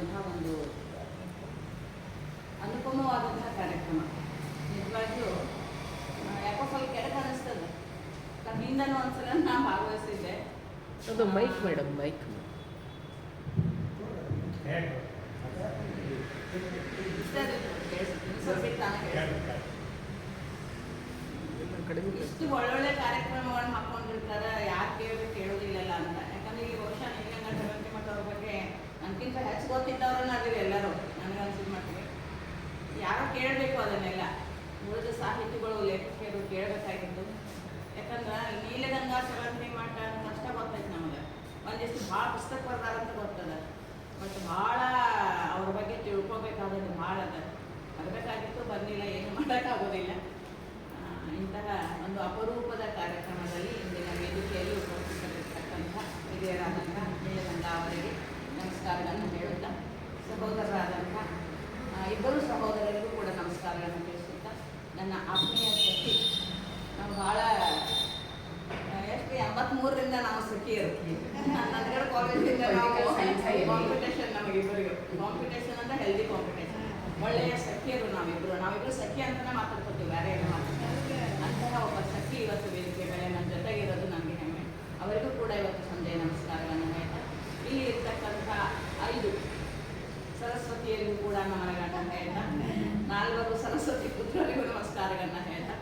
ಮಾಡುವಂಥ ಒಂದು ಅನುಪಮವಾದಂಥ ಕಾರ್ಯಕ್ರಮ. ನಿಜವಾಗಿಯೂ ಯಾಕೋ ಸ್ವಲ್ಪ ಕೆಳಗೆ ಅನ್ನಿಸ್ತದೆ. ಕಣ್ಣಿಂದನೂ ಒಂದ್ಸಲ ನಾನು ಭಾಗವಹಿಸಿದ್ದೆ. ಅದು ಮೈಕ್ ಮೇಡಮ್, ಮೈಕ್ ಇಷ್ಟು ಒಳ್ಳೊಳ್ಳೆ ಕಾರ್ಯಕ್ರಮಗಳನ್ನ ಹಾಕೊಂಡಿರ್ತಾರೆ, ಯಾರು ಕೇಳೋದಿಲ್ಲಲ್ಲ ಅಂತ. ಯಾಕಂದ್ರೆ ಈ ವರ್ಷ ನಿಮಗಂಗ ಶ್ರವಂತಿ ಮಠ ಅವ್ರ ಬಗ್ಗೆ ನನಗಿಂತ ಹೆಚ್ಚು ಗೊತ್ತಿದ್ದವ್ರನ್ನ ಅದಿರಿ ಎಲ್ಲರೂ. ನನಗನ್ಸಿದ ಮಟ್ಟಿಗೆ ಯಾರು ಕೇಳಬೇಕು ಅದನ್ನೆಲ್ಲ, ಉಳಿದ ಸಾಹಿತಿಗಳು ಲೇಖಕರು ಕೇಳಬೇಕಾಗಿತ್ತು. ಯಾಕಂದ್ರೆ ನೀಲಗಂಗಾ ಶ್ರವಂತಿ ಮಠ ಕಷ್ಟ ಗೊತ್ತೈತೆ ನಮಗೆ. ಒಂದಿಷ್ಟು ಭಾಳ ಪುಸ್ತಕ ಬರ್ದಾರ ಅಂತ ಗೊತ್ತದ, ಬಟ್ ಭಾಳ ಅವ್ರ ಬಗ್ಗೆ ತಿಳ್ಕೊಬೇಕಾದದ್ದು ಭಾಳ ಅದ. ಬರಬೇಕಾಗಿತ್ತು, ಬಂದಿಲ್ಲ, ಏನು ಮಾಡೋಕ್ಕಾಗೋದಿಲ್ಲ. ಇಂತಹ ಒಂದು ಅಪರೂಪದ ಕಾರ್ಯಕ್ರಮದಲ್ಲಿ ಇಂದಿನ ವೇದಿಕೆಯಲ್ಲಿ ಉಪಸ್ಥಿತರಿರ್ತಕ್ಕಂಥ ಹಿರಿಯರಾದಂಥ ನೀಲಗಂಗಾ ಅವರಿಗೆ ನಮಸ್ಕಾರಗಳನ್ನು ಹೇಳುತ್ತಾ, ಸಹೋದರರಾದಂಥ ಇಬ್ಬರು ಸಹೋದರರಿಗೂ ಕೂಡ ನಮಸ್ಕಾರಗಳನ್ನು ತಿಳಿಸುತ್ತಾ, ನನ್ನ ಆತ್ಮೀಯ ಸಖಿ, ನಾವು ಭಾಳ ಎಷ್ಟು 83ರಿಂದ ನಾವು ಸಖಿಯರು. ನನ್ಗರ ಕಾಲೇಜಿಂದ ನಾವು ಕಾಂಪಿಟೇಷನ್, ನಮಗಿಬ್ಬರಿಗೂ ಕಾಂಪಿಟೇಷನ್ ಅಂದರೆ ಹೆಲ್ದಿ ಕಾಂಪಿಟೇಷನ್. ಒಳ್ಳೆಯ ಸಖಿಯರು ನಾವಿಬ್ಬರು ಸಖಿ ಅಂತಲೇ ಮಾತಾಡ್ಕೊತೀವಿ, ಬೇರೆ ಏನೋ ಮಾತಾಡ್ತೀವಿ. ಅಂತಹ ಒಬ್ಬ ಸಖಿ ಇವತ್ತು ವೇದಿಕೆ ಮೇಲೆ ನನ್ನ ಜೊತೆಗಿರೋದು ನನಗೆ ಹೆಮ್ಮೆ. ಅವರಿಗೂ ಕೂಡ ಇವತ್ತು ಸಂಜೆ ನಮಸ್ಕಾರಗಳನ್ನು ಹೇಳ್ತಾ, ಇಲ್ಲಿ ಇರ್ತಕ್ಕಂಥ 5 ಸರಸ್ವತಿಯರಿಗೂ ಕೂಡ ನಮನಗಳನ್ನು ಹೇಳ್ತಾ, 4 ಸರಸ್ವತಿ ಪುತ್ರರಿಗೂ ನಮಸ್ಕಾರಗಳನ್ನು ಹೇಳ್ತಾ,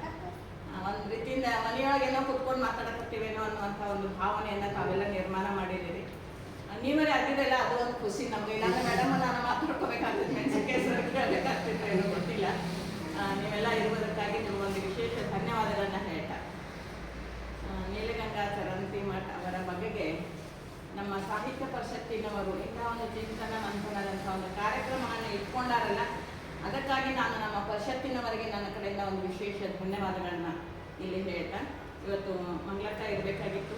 ಒಂದು ರೀತಿಯಿಂದ ಮನೆಯೊಳಗೇನೋ ಕುತ್ಕೊಂಡು ಮಾತಾಡಕತ್ತೀವೇನೋ ಅನ್ನುವಂಥ ಒಂದು ಭಾವನೆಯನ್ನು ತಾವೆಲ್ಲ ನಿರ್ಮಾಣ ಮಾಡಿದ್ದೀರಿ. ನೀವೇ ಆಗಿದೆಲ್ಲ ಅದು ಒಂದು ಖುಷಿ ನಮಗೆ. ಇಲ್ಲಾಂದ್ರೆ ಮೇಡಮ್ ನಾನು ಮಾತಾಡ್ಕೋಬೇಕಾಗ್ತದೆ, ಮೆಣಸಿಗೆ ಕೇಳಬೇಕಾಗ್ತಿತ್ತು, ಏನೋ ಗೊತ್ತಿಲ್ಲ. ನೀವೆಲ್ಲ ಇರುವುದಕ್ಕಾಗಿ ನಿಮಗೊಂದು ವಿಶೇಷ ಧನ್ಯವಾದಗಳನ್ನು ಹೇಳ್ತಾ, ನೀಲಗಂಗಾ ಶ್ರವಂತಿ ಮಠ ಅವರ ಬಗೆಗೆ ನಮ್ಮ ಸಾಹಿತ್ಯ ಪರಿಷತ್ತಿನವರು ಇಂಥ ಒಂದು ಚಿಂತನ ಮಂಥನದಂಥ ಒಂದು ಕಾರ್ಯಕ್ರಮವನ್ನು ಇಟ್ಕೊಂಡಾರಲ್ಲ, ಅದಕ್ಕಾಗಿ ನಾನು ನಮ್ಮ ಪರಿಷತ್ತಿನವರಿಗೆ ನನ್ನ ಕಡೆಯಿಂದ ಒಂದು ವಿಶೇಷ ಧನ್ಯವಾದಗಳನ್ನ ಇಲ್ಲಿ ಹೇಳ್ತಾ, ಇವತ್ತು ಮಂಗಳಕ್ಕ ಇರಬೇಕಾಗಿತ್ತು.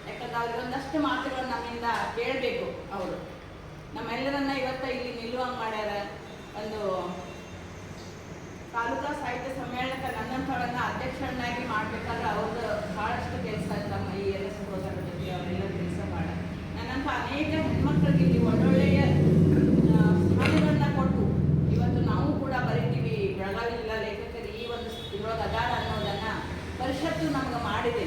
ಯಾಕಂದ್ರೆ ಅವ್ರಿಗೆ ಒಂದಷ್ಟು ಮಾತುಗಳು ನಮ್ಮಿಂದ ಕೇಳಬೇಕು. ಅವರು ನಮ್ಮೆಲ್ಲರನ್ನ ಇವತ್ತು ಇಲ್ಲಿ ನಿಲ್ಲುವಂಗೆ ಮಾಡ್ಯಾರ. ಒಂದು ತಾಲೂಕಾ ಸಾಹಿತ್ಯ ಸಮ್ಮೇಳನಕ್ಕೆ ನನ್ನಂಥವರನ್ನ ಅಧ್ಯಕ್ಷರನ್ನಾಗಿ ಮಾಡಬೇಕಾದ್ರೆ ಅವ್ರದ್ದು ಭಾಳಷ್ಟು ಕೆಲಸ ತಮ್ಮ ಈ ಎಲ್ಲ ಸಹೋದರರ ಜೊತೆ ಅವರೆಲ್ಲ ಕೆಲಸ ಮಾಡ. ನನ್ನಂಥ ಅನೇಕ ಹೆಣ್ಮಕ್ಳಿಗೆ ಇಲ್ಲಿ ಒಳ್ಳೊಳ್ಳೆಯ ಸ್ಥಾನಗಳನ್ನ ಕೊಟ್ಟು ಇವತ್ತು ನಾವು ಕೂಡ ಬರೀತೀವಿ, ಬೆಳಗಾವಿ ಜಿಲ್ಲಾ ಲೇಖಕರು ಈ ಒಂದು ಇದ್ರೊಳಗೆ ಅದಾರ ಅನ್ನೋದನ್ನು ಪರಿಷತ್ತು ನಮ್ಗೆ ಮಾಡಿದೆ.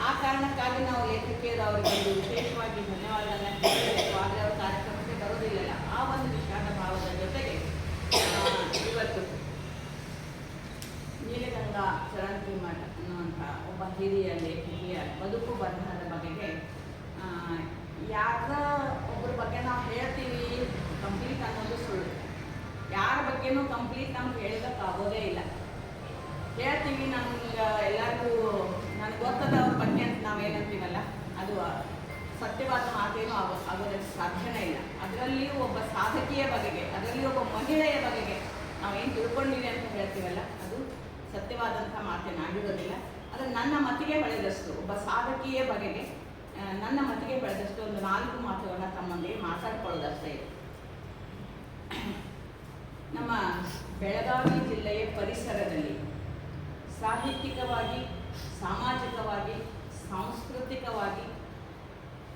ಆ ಕಾರಣಕ್ಕಾಗಿ ನಾವು ಲೇಖಕಿಯರು ಅವರಿಗೆ ಒಂದು ವಿಶೇಷವಾಗಿ ಧನ್ಯವಾದಗಳನ್ನು ಹೇಳಬೇಕು. ಆದರೆ ಅವ್ರ ಕಾರ್ಯಕ್ರಮಕ್ಕೆ ಬರೋದಿಲ್ಲಲ್ಲ, ಆ ಒಂದು ವಿಷಾದ ಭಾವದ ಜೊತೆಗೆ ಇವತ್ತು ನೀಲಗಂಗಾ ಶ್ರವಂತಿ ಮಠ ಅನ್ನುವಂಥ ಒಬ್ಬ ಹಿರಿಯ ಲೇಖಕಿಯ ಬದುಕು ಬರಹದ ಬಗೆಗೆ ಯಾರ ಒಬ್ಬರ ಬಗ್ಗೆ ನಾವು ಹೇಳ್ತೀವಿ ಕಂಪ್ಲೀಟ್ ಅನ್ನೋದು ಸುಳ್ಳು. ಯಾರ ಬಗ್ಗೆನೂ ಕಂಪ್ಲೀಟ್ ನಮ್ಗೆ ಹೇಳೋದಕ್ಕಾಗೋದೇ ಇಲ್ಲ. ಹೇಳ್ತೀವಿ ನಮ್ಗೆ ಎಲ್ಲರಿಗೂ ನನಗೆ ಗೊತ್ತದ ಅವ್ರ ಬಗ್ಗೆ ಅಂತ ನಾವೇನಂತೀವಲ್ಲ, ಅದು ಸತ್ಯವಾದ ಮಾತೇನೂ ಆಗೋದಕ್ಕೆ ಸಾಧ್ಯನೇ ಇಲ್ಲ. ಅದರಲ್ಲಿಯೂ ಒಬ್ಬ ಸಾಧಕಿಯ ಬಗೆಗೆ, ಅದರಲ್ಲಿ ಒಬ್ಬ ಮಹಿಳೆಯ ಬಗೆಗೆ ನಾವೇನು ತಿಳ್ಕೊಂಡಿವಿ ಅಂತ ಹೇಳ್ತೀವಲ್ಲ, ಅದು ಸತ್ಯವಾದಂಥ ಮಾತೇನಾಗಿರೋದಿಲ್ಲ. ಅದು ನನ್ನ ಮತಿಗೆ ಬೆಳೆದಷ್ಟು, ಒಬ್ಬ ಸಾಧಕಿಯ ಬಗೆಗೆ ನನ್ನ ಮತಿಗೆ ಬೆಳೆದಷ್ಟು ಒಂದು 4 ಮಾತುಗಳನ್ನ ತಮ್ಮೊಂದಿಗೆ ಮಾತಾಡ್ಕೊಳ್ಳೋದಷ್ಟೇ ಇದೆ. ನಮ್ಮ ಬೆಳಗಾವಿ ಜಿಲ್ಲೆಯ ಪರಿಸರದಲ್ಲಿ ಸಾಹಿತ್ಯಿಕವಾಗಿ, ಸಾಮಾಜಿಕವಾಗಿ, ಸಾಂಸ್ಕೃತಿಕವಾಗಿ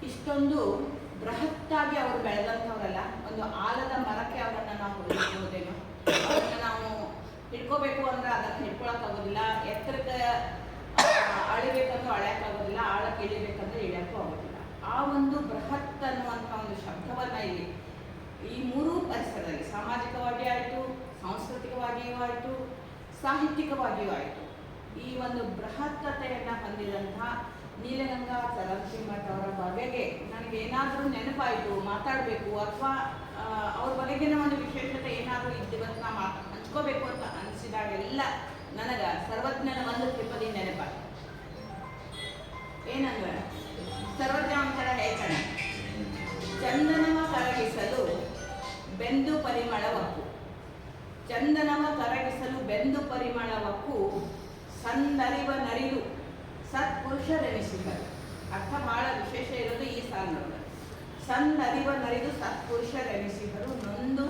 ಇಷ್ಟೊಂದು ಬೃಹತ್ತಾಗಿ ಅವರು ಬೆಳೆದಂಥವರಲ್ಲ. ಒಂದು ಆಲದ ಮರಕ್ಕೆ ಅವರನ್ನು ನಾವು ಹೊರಡಿಸಬಹುದೇನೋ, ಅವರನ್ನು ನಾವು ಹಿಡ್ಕೋಬೇಕು ಅಂದ್ರೆ ಅದನ್ನು ಹಿಡ್ಕೊಳಕ್ಕಾಗೋದಿಲ್ಲ, ಎತ್ತರಕ್ಕೆ ಅಳಿಬೇಕಂದ್ರೂ ಅಳ್ಯಾಕಾಗೋದಿಲ್ಲ, ಆಳಕ್ಕೆ ಇಳಿಬೇಕಂದ್ರೆ ಇಳಿಯೋಕ್ಕೂ ಆಗೋದಿಲ್ಲ. ಆ ಒಂದು ಬೃಹತ್ ಅನ್ನುವಂಥ ಒಂದು ಶಬ್ದವನ್ನು ಇಲ್ಲಿ ಈ 3 ಪರಿಸರದಲ್ಲಿ ಸಾಮಾಜಿಕವಾಗಿ ಆಯಿತು, ಸಾಂಸ್ಕೃತಿಕವಾಗಿಯೂ ಆಯಿತು, ಸಾಹಿತ್ಯಿಕವಾಗಿಯೂ ಆಯಿತು, ಈ ಒಂದು ಬೃಹತ್ತತೆಯನ್ನು ಹೊಂದಿದಂಥ ನೀಲಗಂಗಾ ಶ್ರವಂತಿ ಮಠ ಅವರ ಬಗೆಗೆ ನನಗೇನಾದರೂ ನೆನಪಾಯಿತು ಮಾತಾಡಬೇಕು, ಅಥವಾ ಅವ್ರ ಬಗೆಗಿನ ಒಂದು ವಿಶೇಷತೆ ಏನಾದರೂ ಇವತ್ತು ನಾ ಹಂಚ್ಕೋಬೇಕು ಅಂತ ಅನಿಸಿದಾಗೆಲ್ಲ ನನಗೆ ಸರ್ವಜ್ಞನ ಒಂದು ತ್ರಿಪದಿ ನೆನಪಾಯಿತು. ಏನಂದ್ರೆ ಸರ್ವಜ್ಞ ಒಂಥರ ಹೇಳ್ತಾನೆ, ಚಂದನವ ಕರಗಿಸಲು ಬೆಂದು ಪರಿಮಳವಕ್ಕು, ಚಂದನವ ಕರಗಿಸಲು ಬೆಂದು ಪರಿಮಳವಕ್ಕು ಸಂದರಿವ ನರಿದು ಸತ್ಪುರುಷರೆನಿಸಿದರು. ಅರ್ಥ ಬಹಳ ವಿಶೇಷ ಇರೋದು ಈ ಸಾಲಿನೊಳಗೆ. ಸಂದರಿವ ನರಿದು ಸತ್ಪುರುಷರೆನಿಸಿದರು, ನೊಂದು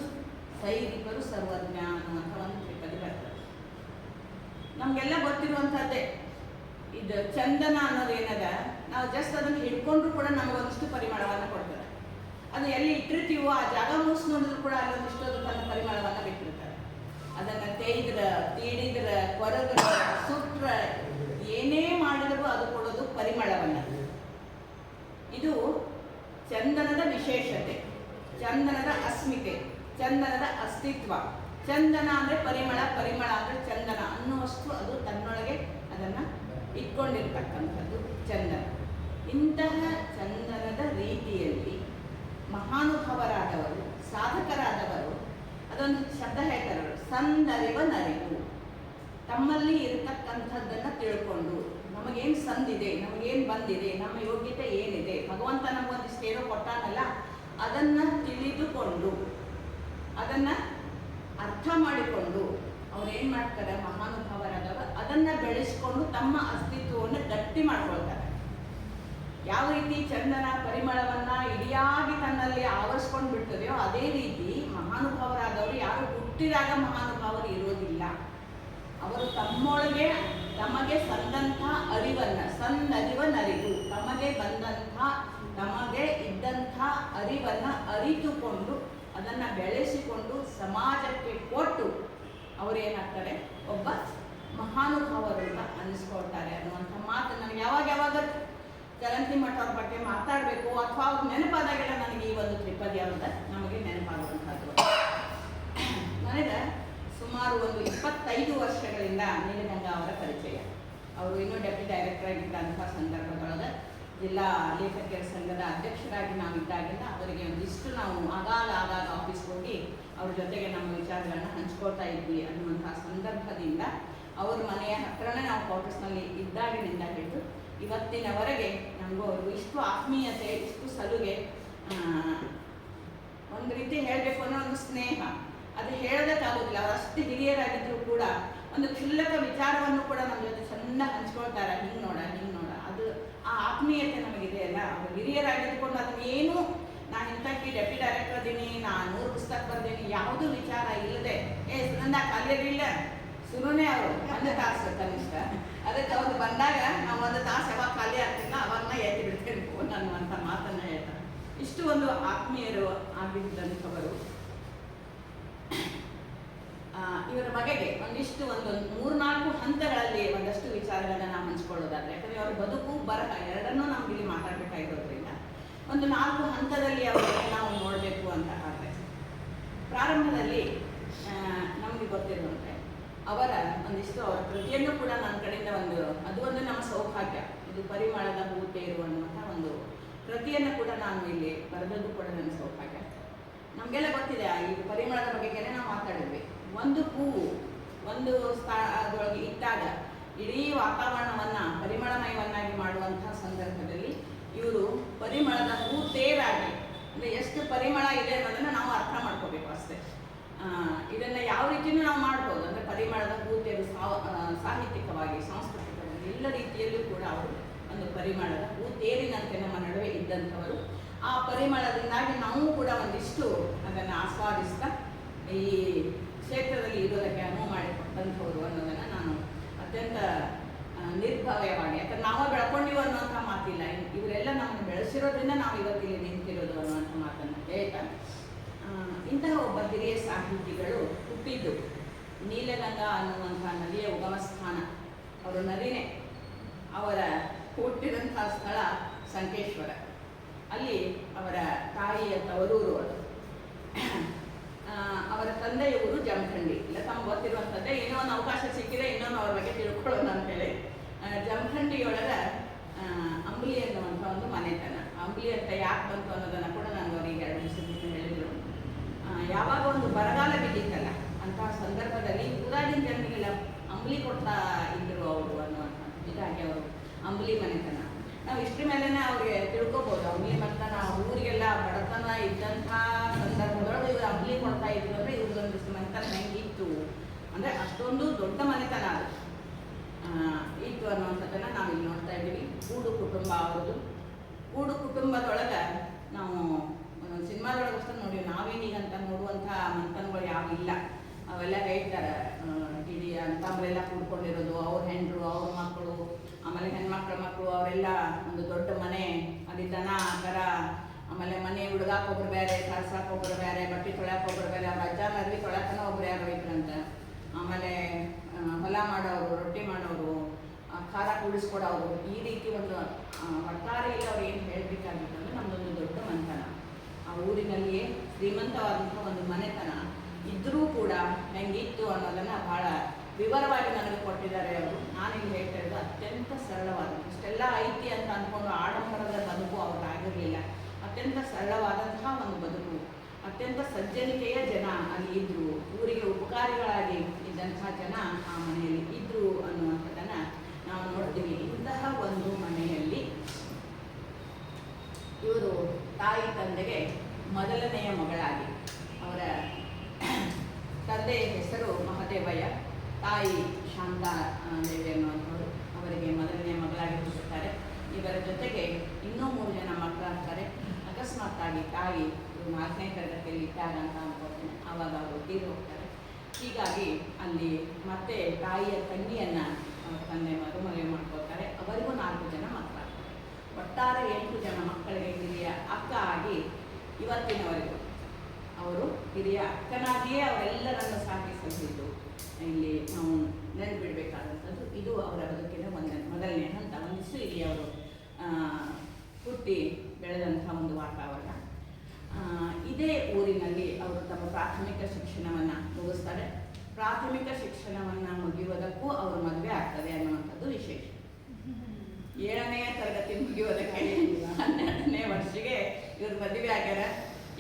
ಸೈನಿಕರು ಸರ್ವಜ್ಞ ಅನ್ನುವಂಥ ಒಂದು ತ್ರಿಪದಿ ಬರ್ತದೆ. ನಮಗೆಲ್ಲ ಗೊತ್ತಿರುವಂಥದ್ದೇ ಇದು. ಚಂದನ ಅನ್ನೋದೇನದ, ನಾವು ಜಸ್ಟ್ ಅದನ್ನು ಹಿಡ್ಕೊಂಡ್ರು ಕೂಡ ನಮಗೊಂದಿಷ್ಟು ಪರಿಮಳವನ್ನು ಕೊಡ್ತದೆ. ಅದು ಎಲ್ಲಿ ಇಟ್ಟಿರ್ತೀವೋ ಆ ಜಾಗ ಮುಸ್ನು ನೋಡಿದ್ರು ಕೂಡ ಅಲ್ಲೊಂದಿಷ್ಟು ಅದು ತನ್ನ ಪರಿಮಳವನ್ನು ಬಿಟ್ಟಿರ್ತಾರೆ. ಅದನ್ನು ತೀಡಿದ್ರ ಕೊರದ್ರ ಸುಟ್ರ ಏನೇ ಮಾಡಿದರೂ ಅದು ಕೊಡೋದು ಪರಿಮಳವನ್ನು. ಇದು ಚಂದನದ ವಿಶೇಷತೆ, ಚಂದನದ ಅಸ್ಮಿತೆ, ಚಂದನದ ಅಸ್ತಿತ್ವ. ಚಂದನ ಅಂದರೆ ಪರಿಮಳ, ಪರಿಮಳ ಅಂದರೆ ಚಂದನ ಅನ್ನುವಷ್ಟು ಅದು ತನ್ನೊಳಗೆ ಅದನ್ನು ಇಟ್ಕೊಂಡಿರ್ತಕ್ಕಂಥದ್ದು ಚಂದನ. ಇಂತಹ ಚಂದನದ ರೀತಿಯಲ್ಲಿ ಮಹಾನುಭಾವರಾದವರು, ಸಾಧಕರಾದವರು ಅದೊಂದು ಶಬ್ದ ಹೇಳ್ತಾರೆ, ಸಂದರಿವ ನರಿವು. ತಮ್ಮಲ್ಲಿ ಇರತಕ್ಕಂಥದ್ದನ್ನು ತಿಳ್ಕೊಂಡು ನಮಗೇನು ಸಂದಿದೆ, ನಮಗೇನು ಬಂದಿದೆ, ನಮ್ಮ ಯೋಗ್ಯತೆ ಏನಿದೆ, ಭಗವಂತ ನಮಗೊಂದಿಷ್ಟು ಏನೋ ಕೊಟ್ಟಾನಲ್ಲ ಅದನ್ನು ತಿಳಿದುಕೊಂಡು ಅದನ್ನು ಅರ್ಥ ಮಾಡಿಕೊಂಡು ಅವ್ರು ಏನು ಮಾಡ್ತಾರೆ, ಮಹಾನುಭಾವರಾದವರು ಅದನ್ನು ಬೆಳೆಸ್ಕೊಂಡು ತಮ್ಮ ಅಸ್ತಿತ್ವವನ್ನು ಗಟ್ಟಿ ಮಾಡ್ಕೊಳ್ತಾರೆ. ಯಾವ ರೀತಿ ಚಂದನ ಪರಿಮಳವನ್ನು ಇಡಿಯಾಗಿ ತನ್ನಲ್ಲಿ ಆವರಿಸ್ಕೊಂಡು ಬಿಡ್ತದೆಯೋ ಅದೇ ರೀತಿ ಮಹಾನುಭಾವರಾದವರು ಯಾರು ಹುಟ್ಟಿದಾಗ ಮಹಾನುಭಾವರು ಇರೋದಿಲ್ಲ. ಅವರು ತಮ್ಮೊಳಗೆ ತಮಗೆ ಸಂದಂಥ ಅರಿವನ್ನು, ಸಂದರಿವನರಿವು, ತಮಗೆ ಬಂದಂಥ ತಮಗೆ ಇದ್ದಂಥ ಅರಿವನ್ನು ಅರಿತುಕೊಂಡು ಅದನ್ನು ಬೆಳೆಸಿಕೊಂಡು ಸಮಾಜಕ್ಕೆ ಕೊಟ್ಟು ಅವರೇನಾಗ್ತಾರೆ, ಒಬ್ಬ ಮಹಾನುಭಾವರನ್ನ ಅನ್ನಿಸ್ಕೊಳ್ತಾರೆ ಅನ್ನುವಂಥ ಮಾತು ನನಗೆ ಯಾವಾಗ ಚರಂತಿ ಮಠ ಅವ್ರ ಬಗ್ಗೆ ಮಾತಾಡಬೇಕು ಅಥವಾ ಅವ್ರು ನೆನಪಾದಾಗೆಲ್ಲ ನನಗೆ ಈ ಒಂದು ತ್ರಿಪದಿ ಅವ್ರದ ನಮಗೆ ನೆನಪಾಗುವಂಥದ್ದು. ನನಗೆ ಸುಮಾರು ಒಂದು 25 ವರ್ಷಗಳಿಂದ ನೀಲಗಂಗಾ ಅವರ ಪರಿಚಯ. ಅವರು ಇನ್ನೂ ಡೆಪ್ಯೂಟಿ ಡೈರೆಕ್ಟರ್ ಆಗಿದ್ದಂಥ ಸಂದರ್ಭದೊಳಗೆ ಜಿಲ್ಲಾ ಲೇಖಕಿಯರ ಸಂಘದ ಅಧ್ಯಕ್ಷರಾಗಿ ನಾವಿದ್ದಾಗಿಂದ ಅವರಿಗೆ ಒಂದಿಷ್ಟು ನಾವು ಆಗಾಗ ಆಫೀಸ್ಗೆ ಹೋಗಿ ಅವ್ರ ಜೊತೆಗೆ ನಮ್ಮ ವಿಚಾರಗಳನ್ನ ಹಂಚ್ಕೊಳ್ತಾ ಇದ್ವಿ ಅನ್ನುವಂಥ ಸಂದರ್ಭದಿಂದ ಅವ್ರ ಮನೆಯ ಹತ್ರನೇ ನಾವು ಕ್ವಾರ್ಟರ್ಸ್ನಲ್ಲಿ ಇದ್ದಾಗಿನಿಂದ ಹಿಡಿದು ಇವತ್ತಿನವರೆಗೆ ನಮಗೂ ಅವ್ರಿಗೂ ಇಷ್ಟು ಆತ್ಮೀಯತೆ, ಇಷ್ಟು ಸಲುಗೆ, ಒಂದು ರೀತಿ ಹೇಳಬೇಕು ಅನ್ನೋ ಒಂದು ಸ್ನೇಹ, ಅದು ಹೇಳೋದಕ್ಕಾಗೋದಿಲ್ಲ. ಅವರು ಅಷ್ಟು ಹಿರಿಯರಾಗಿದ್ದರೂ ಕೂಡ ಒಂದು ಕ್ಷುಲ್ಲಕ ವಿಚಾರವನ್ನು ಕೂಡ ನಮ್ಮ ಜೊತೆ ಚೆನ್ನಾಗಿ ಹಂಚ್ಕೊಳ್ತಾರೆ. ಹಿಂಗೆ ನೋಡ ಅದು ಆ ಆತ್ಮೀಯತೆ ನಮಗಿದೆ ಅಲ್ಲ. ಅವರು ಹಿರಿಯರಾಗಿದ್ದುಕೊಂಡು ಅದನ್ನೇನು ನಾನು ಇಂಥಕ್ಕೆ ಡೆಪ್ಯೂಟಿ ಡೈರೆಕ್ಟರ್ ಅದೀನಿ, ನಾನು 100 ಪುಸ್ತಕ ಬರ್ದೀನಿ, ಯಾವುದೂ ವಿಚಾರ ಇಲ್ಲದೆ ಸುನಂದ ಕಲಿಯಲಿಲ್ಲ ಸುರುನೇ ಅವರು 1 ತಾಸು ಕನಿಷ್ಠ. ಅದಕ್ಕೆ ಅವ್ರು ಬಂದಾಗ ನಾವು 1 ತಾಸು ಯಾವಾಗ ಖಾಲಿ ಆಗ್ತಿಲ್ಲ ಅವಾಗನ್ನ ಎತ್ತಿ ಬಿಡ್ತೇನೆ ಫೋನ್ ಅನ್ನುವಂಥ ಮಾತನ್ನು ಹೇಳ್ತಾರೆ. ಇಷ್ಟು ಒಂದು ಆತ್ಮೀಯರು ಆಗಿದ್ದಂಥವರು. ಇವರ ಬಗೆಗೆ ಒಂದಿಷ್ಟು ಒಂದು 3-4 ಹಂತಗಳಲ್ಲಿ ಒಂದಷ್ಟು ವಿಚಾರಗಳನ್ನ ನಾವು ಹಂಚ್ಕೊಳ್ಳೋದಾದ್ರೆ, ಯಾಕಂದರೆ ಅವರ ಬದುಕು ಬರಹ ಎರಡನ್ನೂ ನಾವು ಇಲ್ಲಿ ಮಾತಾಡಬೇಕಾಗಿರೋದ್ರಿಂದ ಒಂದು 4 ಹಂತದಲ್ಲಿ ಅವರಿಗೆ ನಾವು ನೋಡಬೇಕು ಅಂತ ಆದರೆ, ಪ್ರಾರಂಭದಲ್ಲಿ ನಮಗೆ ಗೊತ್ತಿರುವಂತೆ ಅವರ ಒಂದಿಷ್ಟು ಅವರ ಕೃತಿಯನ್ನು ಕೂಡ ನನ್ನ ಕಡೆಯಿಂದ ಅದು ಒಂದು ನಮ್ಮ ಸೌಭಾಗ್ಯ. ಇದು ಪರಿಮಳದ ಹೂತೇರು ಅನ್ನುವಂಥ ಒಂದು ಕೃತಿಯನ್ನು ಕೂಡ ನಾನು ಇಲ್ಲಿ ಬರೆದದ್ದು ಕೂಡ ನನ್ನ ಸೌಭಾಗ್ಯ. ನಮಗೆಲ್ಲ ಗೊತ್ತಿದೆ ಈ ಪರಿಮಳದ ಬಗೆಗೆ ನಾವು ಮಾತಾಡಿದ್ವಿ. ಒಂದು ಹೂವು ಒಂದು ಅದರೊಳಗೆ ಇಟ್ಟಾಗ ಇಡೀ ವಾತಾವರಣವನ್ನು ಪರಿಮಳಮಯವನ್ನಾಗಿ ಮಾಡುವಂಥ ಸಂದರ್ಭದಲ್ಲಿ ಇವರು ಪರಿಮಳದ ಹೂತೇರಾಗಿ, ಅಂದರೆ ಎಷ್ಟು ಪರಿಮಳ ಇದೆ ಅನ್ನೋದನ್ನು ನಾವು ಅರ್ಥ ಮಾಡ್ಕೋಬೇಕು ಅಷ್ಟೇ. ಇದನ್ನು ಯಾವ ರೀತಿಯೂ ನಾವು ಮಾಡ್ಬೋದು, ಅಂದರೆ ಪರಿಮಳದ ಹೂತೇರು ಸಾಹಿತ್ಯಿಕವಾಗಿ, ಸಾಂಸ್ಕೃತಿಕವಾಗಿ ಎಲ್ಲ ರೀತಿಯಲ್ಲೂ ಕೂಡ ಅವರು ಒಂದು ಪರಿಮಳದ ಹೂತೇರಿನಂತೆ ನಮ್ಮ ನಡುವೆ ಇದ್ದಂಥವರು. ಆ ಪರಿಮಳದಿಂದಾಗಿ ನಾವು ಕೂಡ ಒಂದಿಷ್ಟು ಅದನ್ನು ಆಸ್ವಾದಿಸ್ತಾ ಈ ಕ್ಷೇತ್ರದಲ್ಲಿ ಇರೋದಕ್ಕೆ ಅನುವು ಮಾಡಿಕೊಟ್ಟಂಥವ್ರು ಅನ್ನೋದನ್ನು ನಾನು ಅತ್ಯಂತ ನಿರ್ಭಯವಾಗಿ, ಯಾಕಂದ್ರೆ ನಾವು ಬೆಳ್ಕೊಂಡಿವು ಅನ್ನುವಂಥ ಮಾತಿಲ್ಲ, ಇವರೆಲ್ಲ ನಮ್ಮನ್ನು ಬೆಳೆಸಿರೋದ್ರಿಂದ ನಾವು ಇವತ್ತಿಲ್ಲಿ ನಿಂತಿರೋದು ಅನ್ನುವಂಥ ಮಾತನ್ನು ಹೇಳ್ತಾ, ಇಂತಹ ಒಬ್ಬ ಹಿರಿಯ ಸಾಹಿತಿಗಳು ಹುಟ್ಟಿದ್ದು ನೀಲಗಂಗಾ ಅನ್ನುವಂಥ ನದಿಯ ಉಗಮ ಸ್ಥಾನ. ಅವರು ನದಿನೇ, ಅವರ ಹುಟ್ಟಿದಂಥ ಸ್ಥಳ ಸಂಕೇಶ್ವರ. ಅಲ್ಲಿ ಅವರ ತಾಯಿಯ ತವರೂರು ಅದು. ಅವರ ತಂದೆಯ ಊರು ಜಮಖಂಡಿ. ಇಲ್ಲ ತಮ್ಗೆ ಗೊತ್ತಿರುವಂಥದ್ದೇ, ಏನೋ ಒಂದು ಅವಕಾಶ ಸಿಕ್ಕಿದೆ ಇನ್ನೊಂದು ಅವ್ರ ಬಗ್ಗೆ ತಿಳ್ಕೊಳ್ಳೋಣ ಅಂತೇಳಿ ಜಮಖಂಡಿಯೊಳಗೆ ಅಂಬ್ಲಿ ಅನ್ನುವಂಥ ಒಂದು ಮನೆತನ. ಅಂಬ್ಲಿ ಅಂತ ಯಾಕೆ ಬಂತು ಅನ್ನೋದನ್ನು ಕೂಡ ನಾನು ಅವರಿಗೆ 2 ದಿವಸದಿಂದ ಹೇಳಿದರು. ಯಾವಾಗ ಒಂದು ಬರಗಾಲ ಬಿದ್ದಿತ್ತಲ್ಲ ಅಂತಹ ಸಂದರ್ಭದಲ್ಲಿ ಊರಾಗಿನ ಜನರಿಗೆಲ್ಲ ಅಂಬ್ಲಿ ಕೊಡ್ತಾ ಇದ್ದರು ಅವರು ಅನ್ನುವಂಥ ಹೀಗಾಗಿ ಅವರು ಅಂಬ್ಲಿ ಮನೆತನ. ನಾವು ಇಷ್ಟ್ರ ಮೇಲೇ ಅವ್ರಿಗೆ ತಿಳ್ಕೊಬೋದು ಅಂಬ್ಲಿ ಮನೆತನ ಊರಿಗೆಲ್ಲ ಬಡತನ ಇದ್ದಂಥ ಸಂದರ್ಭದೊಳಗೆ ಇವರು ಅಂಬ್ಲಿ ಕೊಡ್ತಾ ಇದ್ರು ಅಂದರೆ ಇವ್ರದ್ದೊಂದಿಷ್ಟು ಮನೆತನ ಹೆಂಗಿತ್ತು ಅಂದರೆ ಅಷ್ಟೊಂದು ದೊಡ್ಡ ಮನೆತನ ಅದು ಇತ್ತು ಅನ್ನುವಂಥದ್ದನ್ನು ನಾವು ಇಲ್ಲಿ ನೋಡ್ತಾ ಇದ್ದೀವಿ. ಕೂಡು ಕುಟುಂಬ ಅವ್ರದ್ದು. ಕೂಡು ಕುಟುಂಬದೊಳಗೆ ನಾವು ಸಿನಿಮಾದೊಳಗೆ ಅಷ್ಟೇ ನೋಡಿ, ನಾವೇನೀಗಂತ ನೋಡುವಂಥ ಮನೆತನಗಳು ಯಾವ ಇಲ್ಲ. ಅವೆಲ್ಲ ಹೇಳ್ತಾರೆ ಇಡೀ ಅಂತಂಬರೆಲ್ಲ ಕೂಡ್ಕೊಂಡಿರೋದು, ಅವ್ರ ಹೆಂಡರು, ಅವ್ರ ಮಕ್ಕಳು, ಆಮೇಲೆ ಹೆಣ್ಮಕ್ಳ ಮಕ್ಕಳು, ಅವರೆಲ್ಲ ಒಂದು ದೊಡ್ಡ ಮನೆ, ಅಲ್ಲಿ ದನ ಕರ, ಆಮೇಲೆ ಮನೆ ಗುಡ್ಗಾಕ ಒಬ್ರು ಬೇರೆ, ಕಳ್ಸಾಕ ಒಬ್ರು ಬೇರೆ, ಬಟ್ಟೆ ತೊಳ್ಯಾಕ ಒಬ್ರು ಬೇರೆ, ಅವ್ರ ಅಜ್ಜನ ಅರ್ವಿ ತೊಳ್ಯಾಕನ ಒಬ್ರು ಯಾರು ಇದ್ರಂತ. ಆಮೇಲೆ ಹೊಲ ಮಾಡೋರು, ರೊಟ್ಟಿ ಮಾಡೋರು, ಖಾರ ಕೂಡಿಸ್ಕೊಡೋರು, ಈ ರೀತಿ ಒಂದು ಒಟ್ಟಾರೆಯಲ್ಲಿ ಅವ್ರು ಏನು ಹೇಳಬೇಕಾಗಿತ್ತು ಅಂದರೆ ನಮ್ಮದೊಂದು ದೊಡ್ಡ ಮನೆತನ, ಆ ಊರಿನಲ್ಲಿಯೇ ಶ್ರೀಮಂತವಾದಂಥ ಒಂದು ಮನೆತನ ಇದ್ದರೂ ಕೂಡ ಹೆಂಗಿತ್ತು ಅನ್ನೋದನ್ನು ಭಾಳ ವಿವರವಾಗಿ ನನಗೆ ಕೊಟ್ಟಿದ್ದಾರೆ ಅವರು. ನಾನಿಲ್ಲಿ ಹೇಳ್ತಾ ಇರೋದು ಅತ್ಯಂತ ಸರಳವಾದ, ಇಷ್ಟೆಲ್ಲ ಐತಿ ಅಂತ ಅಂದ್ಕೊಂಡು ಆಡಂಬರದ ಬದುಕು ಅವ್ರಿಗಾಗಿರಲಿಲ್ಲ. ಅತ್ಯಂತ ಸರಳವಾದಂತಹ ಒಂದು ಬದುಕು, ಅತ್ಯಂತ ಸಜ್ಜನಿಕೆಯ ಜನ ಅಲ್ಲಿ ಇದ್ದರು, ಊರಿಗೆ ಉಪಕಾರಿಗಳಾಗಿ ಇದ್ದಂತಹ ಜನ ಆ ಮನೆಯಲ್ಲಿ ಇದ್ದರು ಅನ್ನುವಂಥದ್ದನ್ನು ನಾವು ನೋಡ್ತೀವಿ. ಇಂತಹ ಒಂದು ಮನೆಯಲ್ಲಿ ಇವರು ತಾಯಿ ತಂದೆಗೆ ಮೊದಲನೆಯ ಮಗಳಾಗಿ, ಅವರ ತಂದೆಯ ಹೆಸರು ಮಹದೇವಯ್ಯ, ತಾಯಿ ಶಾಂತಾ ದೇವಿ ಅನ್ನುವಂಥವರು ಅವರಿಗೆ ಮೊದಲನೆಯ ಮಗಳಾಗಿ ಹುಟ್ಟುತ್ತಾರೆ. ಇವರ ಜೊತೆಗೆ ಇನ್ನೂ 3 ಜನ ಮಕ್ಕಳಾಗ್ತಾರೆ. ಅಕಸ್ಮಾತ್ತಾಗಿ ತಾಯಿ 4ನೇ ತರಗತಿಯಲ್ಲಿ ಇಟ್ಟಾಗ ಅಂತ ಅಂದ್ಕೊಳ್ತೇನೆ, ಆವಾಗ ಅವರು ತೀರಿ ಹೋಗ್ತಾರೆ. ಹೀಗಾಗಿ ಅಲ್ಲಿ ಮತ್ತೆ ತಾಯಿಯ ತಂಗಿಯನ್ನು ತಂದೆ ಮದುವೆ ಮಾಡ್ಕೊಳ್ತಾರೆ. ಅವರಿಗೂ 4 ಜನ ಮಕ್ಕಳಾಗ್ತಾರೆ. ಒಟ್ಟಾರೆ 8 ಜನ ಮಕ್ಕಳಿಗೆ ಹಿರಿಯ ಅಕ್ಕ ಆಗಿ ಇವತ್ತಿನವರೆಗೂ ಅವರು ಹಿರಿಯ ಅಕ್ಕನಾಗಿಯೇ ಅವರೆಲ್ಲರನ್ನು ಸಾಕಿ ಸಲ್ಲಿಸಿದ್ದು ಇಲ್ಲಿ ನಾವು ನೆನಪಿಡಬೇಕಾದಂಥದ್ದು. ಇದು ಅವರ ಬದುಕಿನ ಮೊದಲನೇ ಹಂತ. ಒಂದಿಷ್ಟು ಇಲ್ಲಿ ಅವರು ಹುಟ್ಟಿ ಬೆಳೆದಂಥ ಒಂದು ವಾತಾವರಣ. ಇದೇ ಊರಿನಲ್ಲಿ ಅವರು ತಮ್ಮ ಪ್ರಾಥಮಿಕ ಶಿಕ್ಷಣವನ್ನು ಮುಗಿಸ್ತಾರೆ. ಪ್ರಾಥಮಿಕ ಶಿಕ್ಷಣವನ್ನು ಮುಗಿಯುವುದಕ್ಕೂ ಅವರು ಮದುವೆ ಆಗ್ತದೆ ಅನ್ನುವಂಥದ್ದು ವಿಶೇಷ. 7ನೇ ತರಗತಿ ಮುಗಿಯೋದಕ್ಕೆ 12ನೇ ವರ್ಷಕ್ಕೆ ಇವ್ರು ಮದುವೆ ಆಗ್ಯಾರ.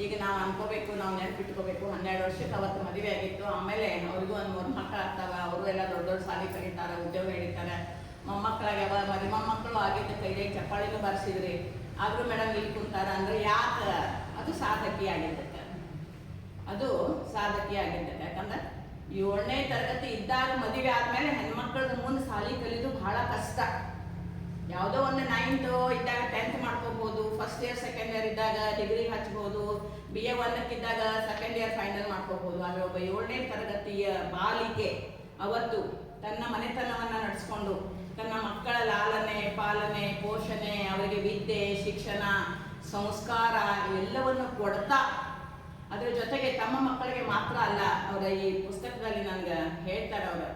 ಈಗ ನಾವು ಅನ್ಕೋಬೇಕು, ನಾವು ನೆನಪಿಟ್ಕೋಬೇಕು, 12 ವರ್ಷಕ್ಕೆ ಅವತ್ತು ಮದುವೆ ಆಗಿತ್ತು. ಆಮೇಲೆ ಅವ್ರಿಗೂ ಒಂದು 3 ಮಕ್ಕಳು ಆಗ್ತಾವ. ಅವರು ಎಲ್ಲ ದೊಡ್ಡ ದೊಡ್ಡ ಶಾಲೆ ಕಲಿತಾರೆ, ಉದ್ಯೋಗ ಹಿಡಿತಾರೆ, ಮೊಮ್ಮಕ್ಕಳಾಗ್ಯಾವ. ಮೊಮ್ಮಕ್ಕಳು ಆಗಿದ್ದ ಕೈಗೆ ಚಪ್ಪಾಳಿನೂ ಬರ್ಸಿದ್ರಿ. ಆದರೂ ಮೇಡಮ್ ಇಲ್ಲಿ ಕುಂತಾರ ಅಂದರೆ ಯಾಕೆ? ಅದು ಸಾಧಕಿ ಆಗಿದ್ದಕ್ಕೆ, ಅದು ಸಾಧಕಿ ಆಗಿದ್ದಕ್ಕೆ. ಯಾಕಂದ್ರೆ 7ನೇ ತರಗತಿ ಇದ್ದಾಗ ಮದುವೆ ಆದಮೇಲೆ ಹೆಣ್ಮಕ್ಳದ್ದು ಮುಂದೆ ಶಾಲೆ ಕಲಿಯೋದು ಬಹಳ ಕಷ್ಟ. ಯಾವುದೋ ಒಂದು 9th ಇದ್ದಾಗ 10th ಮಾಡ್ಕೋಬೋದು, ಫಸ್ಟ್ ಇಯರ್ ಸೆಕೆಂಡ್ ಇಯರ್ ಇದ್ದಾಗ ಡಿಗ್ರಿ ಹಚ್ಬೋದು, BA 1ಕ್ಕಿದ್ದಾಗ ಸೆಕೆಂಡ್ ಇಯರ್ ಫೈನಲ್ ಮಾಡ್ಕೋಬೋದು. ಆದರೆ ಒಬ್ಬ 7ನೇ ತರಗತಿಯ ಬಾಲಿಕೆ ಅವತ್ತು ತನ್ನ ಮನೆತನವನ್ನು ನಡೆಸ್ಕೊಂಡು ತನ್ನ ಮಕ್ಕಳ ಲಾಲನೆ, ಪಾಲನೆ, ಪೋಷಣೆ, ಅವರಿಗೆ ವಿದ್ಯೆ, ಶಿಕ್ಷಣ, ಸಂಸ್ಕಾರ ಎಲ್ಲವನ್ನು ಕೊಡ್ತಾ, ಅದರ ಜೊತೆಗೆ ತಮ್ಮ ಮಕ್ಕಳಿಗೆ ಮಾತ್ರ ಅಲ್ಲ, ಅವರ ಈ ಪುಸ್ತಕದಲ್ಲಿ ನನಗೆ ಹೇಳ್ತಾರೆ, ಅವರು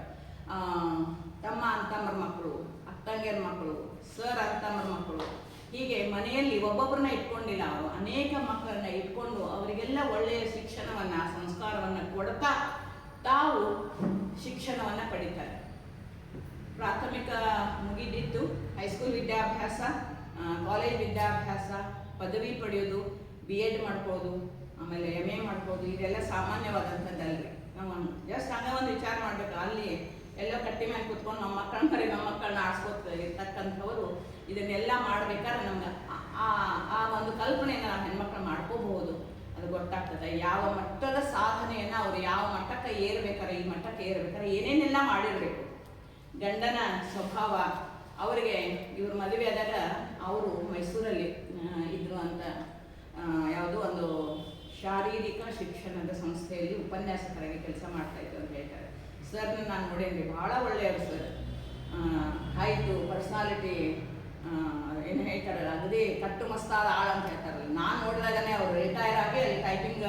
ತಮ್ಮ ಅಂತಮ್ಮರ ಮಕ್ಕಳು, ಅಕ್ಕಂಗಿಯರ ಮಕ್ಕಳು, ಸರ್ ಅಂತಮ್ಮರ ಮಕ್ಕಳು, ಹೀಗೆ ಮನೆಯಲ್ಲಿ ಒಬ್ಬೊಬ್ಬರನ್ನ ಇಟ್ಕೊಂಡಿಲ್ಲ, ಅವರು ಅನೇಕ ಮಕ್ಕಳನ್ನ ಇಟ್ಕೊಂಡು ಅವರಿಗೆಲ್ಲ ಒಳ್ಳೆಯ ಶಿಕ್ಷಣವನ್ನು, ಸಂಸ್ಕಾರವನ್ನು ಕೊಡ್ತಾ ತಾವು ಶಿಕ್ಷಣವನ್ನು ಪಡಿತಾರೆ. ಪ್ರಾಥಮಿಕ ಮುಗಿದಿತ್ತು, ಹೈಸ್ಕೂಲ್ ವಿದ್ಯಾಭ್ಯಾಸ, ಕಾಲೇಜ್ ವಿದ್ಯಾಭ್ಯಾಸ, ಪದವಿ ಪಡೆಯೋದು, BEd ಮಾಡ್ಬೋದು, ಆಮೇಲೆ MA ಮಾಡ್ಬೋದು. ಇದೆಲ್ಲ ಸಾಮಾನ್ಯವಾದಂಥದ್ದಲ್ರಿ. ನಾವು ಜಸ್ಟ್ ಹಂಗೆ ಒಂದು ವಿಚಾರ ಮಾಡಬೇಕು. ಅಲ್ಲಿ ಎಲ್ಲ ಕಟ್ಟಿ ಮೇಲೆ ಕೂತ್ಕೊಂಡು ನಮ್ಮ ಮಕ್ಕಳನ್ನ ಆಡ್ಸ್ಕೊತ ಇರ್ತಕ್ಕಂಥವರು ಇದನ್ನೆಲ್ಲ ಮಾಡ್ಬೇಕಾದ್ರೆ ನಮ್ಗೆ ಆ ಒಂದು ಕಲ್ಪನೆಯನ್ನು ನಾವು ಹೆಣ್ಮಕ್ಳು ಮಾಡ್ಕೋಬಹುದು. ಅದು ಗೊತ್ತಾಗ್ತದೆ ಯಾವ ಮಟ್ಟದ ಸಾಧನೆಯನ್ನು ಅವರು ಯಾವ ಮಟ್ಟಕ್ಕೆ ಏರ್ಬೇಕಾರೆ, ಈ ಮಟ್ಟಕ್ಕೆ ಏರ್ಬೇಕಾರೆ ಏನೇನೆಲ್ಲ ಮಾಡಿರಬೇಕು. ಗಂಡನ ಸ್ವಭಾವ, ಅವರಿಗೆ ಇವ್ರ ಮದುವೆ ಆದಾಗ ಅವರು ಮೈಸೂರಲ್ಲಿ ಇದ್ರು ಅಂತ, ಯಾವುದೋ ಒಂದು ಶಾರೀರಿಕ ಶಿಕ್ಷಣದ ಸಂಸ್ಥೆಯಲ್ಲಿ ಉಪನ್ಯಾಸಕರಾಗಿ ಕೆಲಸ ಮಾಡ್ತಾ ಇದ್ರು ಅಂತ ಹೇಳ್ತಾರೆ. ಸರ್ನ ನಾನು ನೋಡೇನ್ರಿ, ಭಾಳ ಒಳ್ಳೆಯವರು ಸರ್. ಹೈಟು, ಪರ್ಸ್ನಾಲಿಟಿ, ಏನು ಹೇಳ್ತಾರಲ್ಲ, ಅಗದಿ ಕಟ್ಟು ಮಸ್ತಾದ ಆಳ ಅಂತ ಹೇಳ್ತಾರಲ್ಲ. ನಾನು ನೋಡಿದಾಗನೇ ಅವರು ರಿಟೈರ್ ಆಗಿ ಅಲ್ಲಿ ಟೈಪಿಂಗ್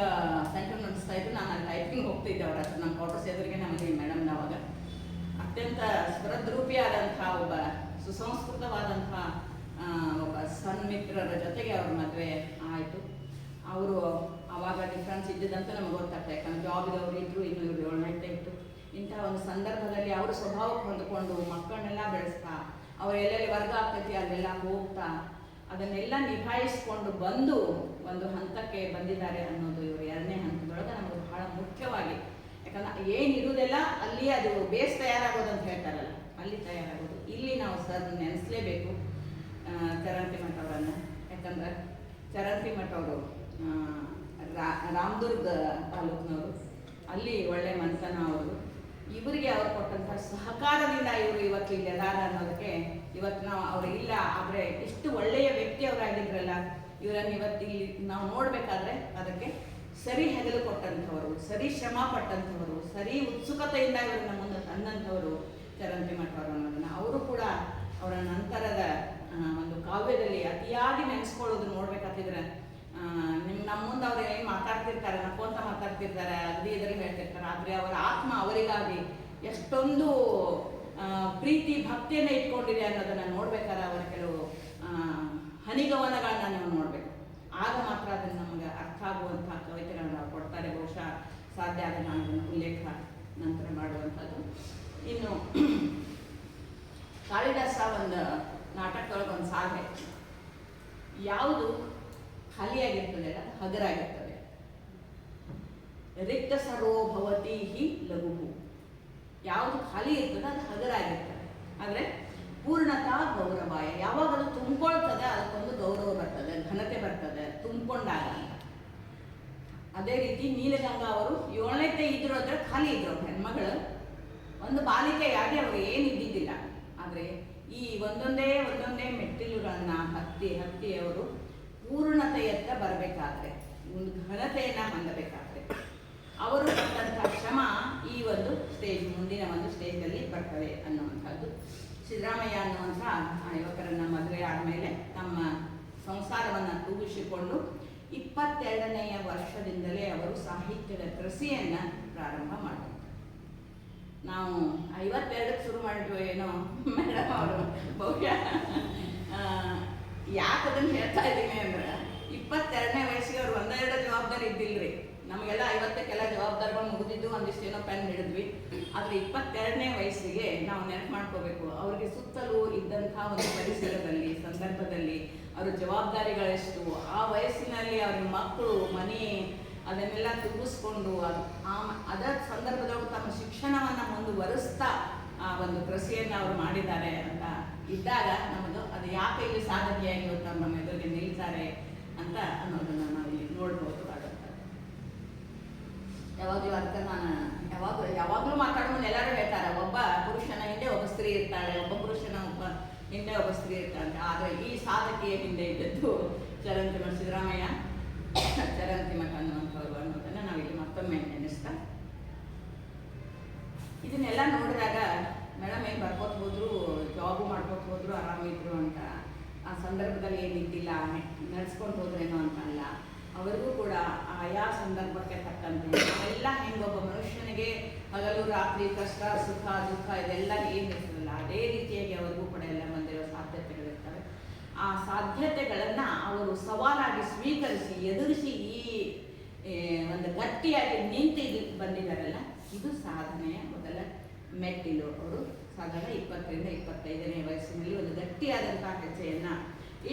ಸೆಂಟರ್ ನಡೆಸ್ತಾ ಇದ್ರು. ನಾನು ಅಲ್ಲಿ ಟೈಪಿಂಗ್ ಹೋಗ್ತಿದ್ದೆ ಅವ್ರ ಹತ್ರ. ನಮ್ಮ ಕ್ವಾರ್ಟರ್ಸ್ ಎದುರಿಗೆ ನಮಗೆ ಮೇಡಮ್ ಅವಾಗ ಅತ್ಯಂತ ಸ್ಪೃದ್ರೂಪಿಯಾದಂಥ ಒಬ್ಬ ಸುಸಂಸ್ಕೃತವಾದಂಥ ಒಬ್ಬ ಸನ್ಮಿತ್ರರ ಜೊತೆಗೆ ಅವ್ರ ಮದುವೆ ಆಯಿತು. ಅವರು ಆವಾಗ ಡಿಫ್ರೆನ್ಸ್ ಇದ್ದಿದ್ದಂತ ನಮಗೆ ಗೊತ್ತಾಗ್ತದೆ. ಯಾಕಂದ್ರೆ ಜಾಬಿಗೆ ಅವ್ರು ಇದ್ರು, ಇನ್ನು ಇವರು 7ನೇ ಇತ್ತು. ಇಂಥ ಒಂದು ಸಂದರ್ಭದಲ್ಲಿ ಅವ್ರ ಸ್ವಭಾವಕ್ಕೆ ಹೊಂದ್ಕೊಂಡು ಮಕ್ಕಳನ್ನೆಲ್ಲ ಬೆಳೆಸ್ತಾ, ಅವ್ರು ಎಲ್ಲೆಲ್ಲಿ ವರ್ಗ ಆಗ್ತೈತಿ ಅಲ್ಲೆಲ್ಲ ಹೋಗ್ತಾ ಅದನ್ನೆಲ್ಲ ನಿಭಾಯಿಸ್ಕೊಂಡು ಬಂದು ಒಂದು ಹಂತಕ್ಕೆ ಬಂದಿದ್ದಾರೆ ಅನ್ನೋದು ಇವರು 2ನೇ ಹಂತದೊಳಗೆ ನಮಗೆ ಬಹಳ ಮುಖ್ಯವಾಗಿ. ಯಾಕಂದ್ರೆ ಏನಿರುವುದೆಲ್ಲ ಅಲ್ಲಿ ಅದು ಬೇಸ್ ತಯಾರಾಗೋದು ಅಂತ ಹೇಳ್ತಾರಲ್ಲ, ಅಲ್ಲಿ ತಯಾರಾಗೋದು. ಇಲ್ಲಿ ನಾವು ಸರ್ ನೆನೆಸಲೇಬೇಕು ಚರಂತಿ ಮಠ ಅವರನ್ನು. ಯಾಕಂದ್ರೆ ಚರಂತಿ ಮಠ ಅವರು ರಾಮದುರ್ಗ ತಾಲೂಕಿನವರು, ಅಲ್ಲಿ ಒಳ್ಳೆ ಮನ್ತನ ಅವರು. ಇವರಿಗೆ ಅವ್ರು ಕೊಟ್ಟಂಥ ಸಹಕಾರದಿಂದ ಇವರು ಇವತ್ತು ಇಲ್ಲಿ ಅದಾರ ಅನ್ನೋದಕ್ಕೆ ಇವತ್ತು ನಾವು ಅವರು ಇಲ್ಲ, ಆದರೆ ಇಷ್ಟು ಒಳ್ಳೆಯ ವ್ಯಕ್ತಿ ಅವರಾಗಿದ್ರಲ್ಲ, ಇವರನ್ನು ಇವತ್ತು ಇಲ್ಲಿ ನಾವು ನೋಡಬೇಕಾದ್ರೆ ಅದಕ್ಕೆ ಸರಿ ಹೆಗಲು ಕೊಟ್ಟಂಥವರು, ಸರಿ ಶ್ರಮ ಪಟ್ಟಂಥವರು, ಸರಿ ಉತ್ಸುಕತೆಯಿಂದ ಇವರನ್ನ ಮುಂದೆ ತಂದಂಥವರು ಚರಂತಿ ಮಠ ಅವರು ಅನ್ನೋದನ್ನು ಅವರು ಕೂಡ ಅವರ ನಂತರದ ಒಂದು ಕಾವ್ಯದಲ್ಲಿ ಅತಿಯಾಗಿ ನೆನೆಸ್ಕೊಳ್ಳೋದು ನೋಡ್ಬೇಕಾತಿದ್ರೆ ನಿಮ್ಮ ನಮ್ಮ ಮುಂದೆ ಅವ್ರು ಏನು ಮಾತಾಡ್ತಿರ್ತಾರೆ, ನಕ್ಕೊಂತ ಮಾತಾಡ್ತಿರ್ತಾರೆ, ಅಗದಿ ಇದರಲ್ಲಿ ಹೇಳ್ತಿರ್ತಾರೆ, ಆದರೆ ಅವರ ಆತ್ಮ ಅವರಿಗಾಗಿ ಎಷ್ಟೊಂದು ಪ್ರೀತಿ ಭಕ್ತಿಯನ್ನು ಇಟ್ಕೊಂಡಿದೆ ಅನ್ನೋದನ್ನು ನೋಡ್ಬೇಕಾದ್ರೆ ಅವರ ಕೆಲವು ಹನಿಗವನಗಳನ್ನ ನೀವು ನೋಡಬೇಕು. ಆಗ ಮಾತ್ರ ಅದನ್ನು ನಮಗೆ ಅರ್ಥ ಆಗುವಂಥ ಕವಿತೆಗಳನ್ನ ನಾವು ಕೊಡ್ತಾರೆ. ಬಹುಶಃ ಸಾಧ್ಯ ಆದರೆ ನಾನು ಅದನ್ನು ಉಲ್ಲೇಖ ನಂತರ ಮಾಡುವಂಥದ್ದು. ಇನ್ನು ಕಾಳಿದಾಸ ಒಂದು ನಾಟಕದೊಳಗೆ ಒಂದು ಸಾಧನೆ, ಯಾವುದು ಖಾಲಿಯಾಗಿರ್ತದೆ ಅದು ಹಗರಾಗಿರ್ತದೆ. ರಿಕ್ತ ಸರೋ ಭವತಿ ಹಿ ಲಘು, ಯಾವುದು ಖಾಲಿ ಇರ್ತದೆ ಅದು ಹಗರಾಗಿರ್ತದೆ. ಆದರೆ ಪೂರ್ಣತಾ ಗೌರವಾಯ, ಯಾವಾಗ ಅದು ತುಂಬಿಕೊಳ್ತದೆ ಅದಕ್ಕೊಂದು ಗೌರವ ಬರ್ತದೆ, ಘನತೆ ಬರ್ತದೆ, ತುಂಬಿಕೊಂಡಾಗ ಅಂತ. ಅದೇ ರೀತಿ ನೀಲಗಂಗಾ ಅವರು 7ನೇ ಇದ್ರು ಅಂದರೆ ಖಾಲಿ ಇದ್ರು, ಹೆಣ್ಮಗಳು ಒಂದು ಬಾಲಿಕೆಯಾಗಿ ಅವರು ಏನು ಇದ್ದಿದ್ದಿಲ್ಲ. ಆದರೆ ಈ ಒಂದೊಂದೇ ಮೆಟ್ಟಿಲುಗಳನ್ನು ಹತ್ತಿ ಅವರು ಪೂರ್ಣತೆಯತ್ತ ಬರಬೇಕಾದ್ರೆ, ಒಂದು ಘನತೆಯನ್ನು ಹೊಂದಬೇಕಾದ್ರೆ ಅವರು ಪಟ್ಟಂಥ ಶ್ರಮ ಈ ಒಂದು ಸ್ಟೇಜ್, ಮುಂದಿನ ಒಂದು ಸ್ಟೇಜಲ್ಲಿ ಬರ್ತದೆ ಅನ್ನುವಂಥದ್ದು. ಸಿದ್ದರಾಮಯ್ಯ ಅನ್ನುವಂಥ ಯುವಕರನ್ನು ಮದುವೆ ಆದಮೇಲೆ ತಮ್ಮ ಸಂಸಾರವನ್ನು ತೂಗಿಸಿಕೊಂಡು 22ನೇ ವರ್ಷದಿಂದಲೇ ಅವರು ಸಾಹಿತ್ಯದ ಕೃಷಿಯನ್ನು ಪ್ರಾರಂಭ ಮಾಡಿದ್ರು. ನಾವು 52ಕ್ಕೆ ಶುರು ಮಾಡಿದ್ವಿ ಏನೋ ಮೇಡಮ್ ಅವರು. ಬಹುಶಃ ಯಾಕೆ ಅದನ್ನು ಹೇಳ್ತಾ ಇದ್ದೀನಿ ಅಂದ್ರೆ 22ನೇ ವಯಸ್ಸಿಗೆ ಅವ್ರು 1-2 ಜವಾಬ್ದಾರಿ ಇದ್ದಿಲ್ಲರಿ. ನಮಗೆಲ್ಲ 50ಕ್ಕೆಲ್ಲ ಜವಾಬ್ದಾರಿಗಳು ಮುಗಿದಿದ್ದು, ಒಂದಿಷ್ಟು ಏನೋ ಪೆನ್ ಹಿಡಿದ್ವಿ. ಆದರೆ 22ನೇ ವಯಸ್ಸಿಗೆ ನಾವು ನೆನಪು ಮಾಡ್ಕೋಬೇಕು, ಅವ್ರಿಗೆ ಸುತ್ತಲೂ ಇದ್ದಂಥ ಒಂದು ಪರಿಸರದಲ್ಲಿ, ಸಂದರ್ಭದಲ್ಲಿ ಅವ್ರ ಜವಾಬ್ದಾರಿಗಳೆಷ್ಟು, ಆ ವಯಸ್ಸಿನಲ್ಲಿ ಅವ್ರ ಮಕ್ಕಳು, ಮನೆ ಅದನ್ನೆಲ್ಲ ತುಂಬಿಸ್ಕೊಂಡು ಅದರ ಸಂದರ್ಭದೊಳಗೆ ತಮ್ಮ ಶಿಕ್ಷಣವನ್ನು ಮುಂದುವರಿಸ್ತಾ ಆ ಒಂದು ಕೃಷಿಯನ್ನು ಅವರು ಮಾಡಿದ್ದಾರೆ ಅಂತ ಇದ್ದಾಗ ನಮ್ಮದು ಅದು ಯಾಕೆ ಇಲ್ಲಿ ಸಾಧನೆಯಾಗಿ ಇವತ್ತು ನಮ್ಮ ಎದುರಿಗೆ ನಿಲ್ತಾರೆ ಅಂತ ಅನ್ನೋದನ್ನು ನಾವು ಇಲ್ಲಿ ನೋಡ್ಬೋದು. ಯಾವಾಗಲೂ ಅದಕ್ಕೆ ನಾನು ಯಾವಾಗಲೂ ಮಾತಾಡೋ ಮುಂದೆ ಎಲ್ಲರೂ ಹೇಳ್ತಾರೆ, ಒಬ್ಬ ಪುರುಷನ ಹಿಂದೆ ಒಬ್ಬ ಸ್ತ್ರೀ ಇರ್ತಾಳೆ, ಒಬ್ಬ ಪುರುಷನ ಹಿಂದೆ ಒಬ್ಬ ಸ್ತ್ರೀ ಇರ್ತಾಳೆ. ಆದರೆ ಈ ಸಾಧಕಿಯ ಹಿಂದೆ ಇದ್ದದ್ದು ಚರಂತಿಮಠ ಸಿದ್ದರಾಮಯ್ಯ, ಚರಂತಿಮಠ ಅನ್ನುವಂಥವ್ರು ಅನ್ನೋದನ್ನು ನಾವಿಲ್ಲಿ ಮತ್ತೊಮ್ಮೆ ನೆನೆಸ್ತಾ, ಇದನ್ನೆಲ್ಲ ನೋಡಿದಾಗ ಮೇಡಮ್ ಏನು ಬರ್ಕೋತ ಹೋದ್ರು, ಜಾಬು ಮಾಡ್ಕೋತ ಹೋದ್ರು, ಆರಾಮಿದ್ರು ಅಂತ, ಆ ಸಂದರ್ಭದಲ್ಲಿ ಏನಿದ್ದಿಲ್ಲ ನಡೆಸ್ಕೊಂಡು ಹೋದ್ರೇನೋ ಅಂತ ಅಲ್ಲ, ಅವರಿಗೂ ಕೂಡ ಆಯಾ ಸಂದರ್ಭಕ್ಕೆ ತಕ್ಕಂತೆ ಎಲ್ಲ ಹೆಂಗೊಬ್ಬ ಮನುಷ್ಯನಿಗೆ ಹಗಲು ರಾತ್ರಿ ಕಷ್ಟ ಸುಖ ದುಃಖ ಇದೆಲ್ಲ ಏನಿರ್ತದಲ್ಲ ಅದೇ ರೀತಿಯಾಗಿ ಅವರಿಗೂ ಕೂಡ ಎಲ್ಲ ಬಂದಿರೋ ಸಾಧ್ಯತೆಗಳಿರ್ತವೆ. ಆ ಸಾಧ್ಯತೆಗಳನ್ನು ಅವರು ಸವಾಲಾಗಿ ಸ್ವೀಕರಿಸಿ ಎದುರಿಸಿ ಈ ಒಂದು ಗಟ್ಟಿಯಾಗಿ ನಿಂತು ಬಂದಿದ್ದಾರಲ್ಲ, ಇದು ಸಾಧನೆಯ ಮೊದಲ ಮೆಟ್ಟಿಲು. ಅವರು ಸಾಧಾರಣ 20ರಿಂದ 25ನೇ ವಯಸ್ಸಿನಲ್ಲಿ ಒಂದು ಗಟ್ಟಿಯಾದಂಥ ಹೆಜ್ಜೆಯನ್ನು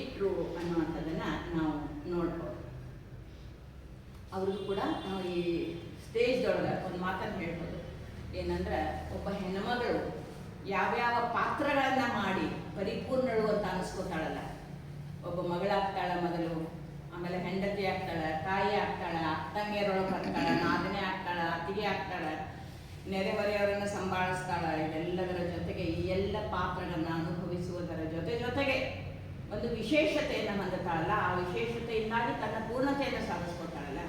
ಇಟ್ಟರು ಅನ್ನುವಂಥದ್ದನ್ನು ನಾವು ನೋಡ್ಬೋದು. ಅವ್ರಿಗೂ ಕೂಡ ನಾವು ಈ ಸ್ಟೇಜ್ದೊಳಗೆ ಒಂದು ಮಾತನ್ನು ಹೇಳ್ಬೋದು, ಏನಂದ್ರೆ ಒಬ್ಬ ಹೆಣ್ಮಗಳು ಯಾವ್ಯಾವ ಪಾತ್ರಗಳನ್ನು ಮಾಡಿ ಪರಿಪೂರ್ಣಳು ಅಂತ ಅನಿಸ್ಕೋತಾಳಲ್ಲ, ಒಬ್ಬ ಮಗಳಾಗ್ತಾಳ ಮೊದಲು, ಆಮೇಲೆ ಹೆಂಡತಿ ಆಗ್ತಾಳೆ, ತಾಯಿ ಆಗ್ತಾಳೆ, ಅಕ್ಕಂಗಿಯರೊಳಗೆ ಬರ್ತಾಳೆ, ನಾದನೆ ಆಗ್ತಾಳೆ, ಅತ್ತಿಗೆ ಆಗ್ತಾಳೆ, ನೆರೆಹೊರೆಯವರನ್ನು ಸಂಭಾಳಿಸ್ತಾಳೆ. ಇದೆಲ್ಲದರ ಜೊತೆಗೆ ಈ ಎಲ್ಲ ಪಾತ್ರಗಳನ್ನು ಅನುಭವಿಸುವುದರ ಜೊತೆಗೆ ಒಂದು ವಿಶೇಷತೆಯನ್ನು ಹೊಂದುತ್ತಾಳಲ್ಲ, ಆ ವಿಶೇಷತೆಯಿಂದಾಗಿ ತನ್ನ ಪೂರ್ಣತೆಯನ್ನು ಸಾಧಿಸ್ಕೊತಾಳಲ್ಲ.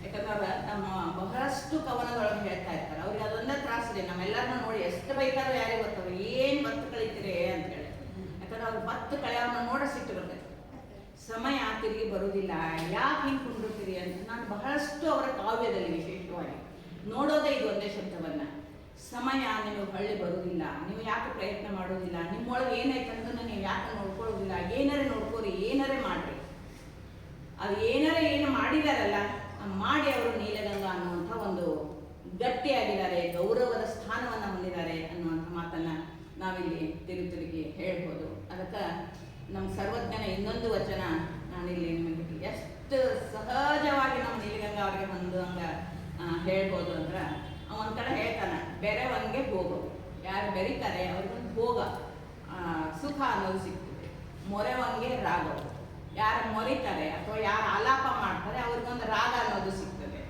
ಯಾಕಂದ್ರೆ ನಮ್ಮ ಬಹಳಷ್ಟು ಕವನದೊಳಗೆ ಹೇಳ್ತಾ ಇರ್ತಾರೆ, ಅವ್ರಿಗೆ ಅದೊಂದೇ ತ್ರಾಸಿದೆ. ನಮ್ಮೆಲ್ಲರನ್ನ ನೋಡಿ ಎಷ್ಟು ಬೈತಾರೋ ಯಾರಿಗೆ ಗೊತ್ತವ್ರು, ಏನು ಬತ್ತು ಕಳೀತೀರಿ ಅಂತ ಹೇಳಿ. ಯಾಕಂದ್ರೆ ಅವ್ರು ಬತ್ತು ಕಳೆಯವ್ರನ್ನ ನೋಡ ಸಿಟ್ಟು ಬರ್ತೈತೆ, ಸಮಯ ತಿರುಗಿ ಬರುವುದಿಲ್ಲ, ಯಾಕೆ ಹಿಂಗೆ ಕುಂಡಿರ್ತೀರಿ ಅಂತ. ನಾನು ಬಹಳಷ್ಟು ಅವರ ಕಾವ್ಯದಲ್ಲಿ ವಿಶೇಷವಾಗಿ ನೋಡೋದೇ ಇದು ಒಂದೇ ಶಬ್ದವನ್ನು, ಸಮಯ ನಿಮಗೆ ಹೊಳ್ಳಿ ಬರುವುದಿಲ್ಲ, ನೀವು ಯಾಕೆ ಪ್ರಯತ್ನ ಮಾಡೋದಿಲ್ಲ, ನಿಮ್ಮೊಳಗೆ ಏನಾಯ್ತು ಅಂತಂದ್ರೆ ನೀವು ಯಾಕೆ ನೋಡ್ಕೊಳ್ಳೋದಿಲ್ಲ, ಏನಾರೇ ನೋಡ್ಕೋರಿ, ಏನಾರೇ ಮಾಡಿರಿ. ಅದು ಏನು ಮಾಡಿದಾರಲ್ಲ ಮಾಡಿ ಅವರು ನೀಲಗಂಗಾ ಅನ್ನುವಂಥ ಒಂದು ಗಟ್ಟಿಯಾಗಿದ್ದಾರೆ, ಗೌರವದ ಸ್ಥಾನವನ್ನು ಹೊಂದಿದ್ದಾರೆ ಅನ್ನುವಂಥ ಮಾತನ್ನು ನಾವಿಲ್ಲಿ ತಿರುಗಿ ಹೇಳ್ಬೋದು. ಅದಕ್ಕೆ ನಮ್ಮ ಸರ್ವಜ್ಞನ ಇನ್ನೊಂದು ವಚನ ನಾನಿಲ್ಲಿ ನಿಮಗೆ ಎಷ್ಟು ಸಹಜವಾಗಿ ನಮ್ಮ ನೀಲಗಂಗಾ ಅವರಿಗೆ ಹೊಂದುವಂಗೆ ಹೇಳ್ಬೋದು ಅಂದ್ರೆ, ಒಂದು ಕಡೆ ಹೇಳ್ತಾನೆ, ಬೆರೆವಂಗೆ ಭೋಗವು, ಯಾರು ಬೆರೀತಾರೆ ಅವ್ರಿಗೊಂದು ಭೋಗ ಸುಖ ಅನ್ನೋದು ಸಿಗ್ತದೆ. ಮೊರೆವಂಗೆ ರಾಗವು, ಯಾರು ಮೊರಿತಾರೆ ಅಥವಾ ಯಾರು ಆಲಾಪ ಮಾಡ್ತಾರೆ ಅವ್ರಿಗೊಂದು ರಾಗ ಅನ್ನೋದು ಸಿಗ್ತದೆ.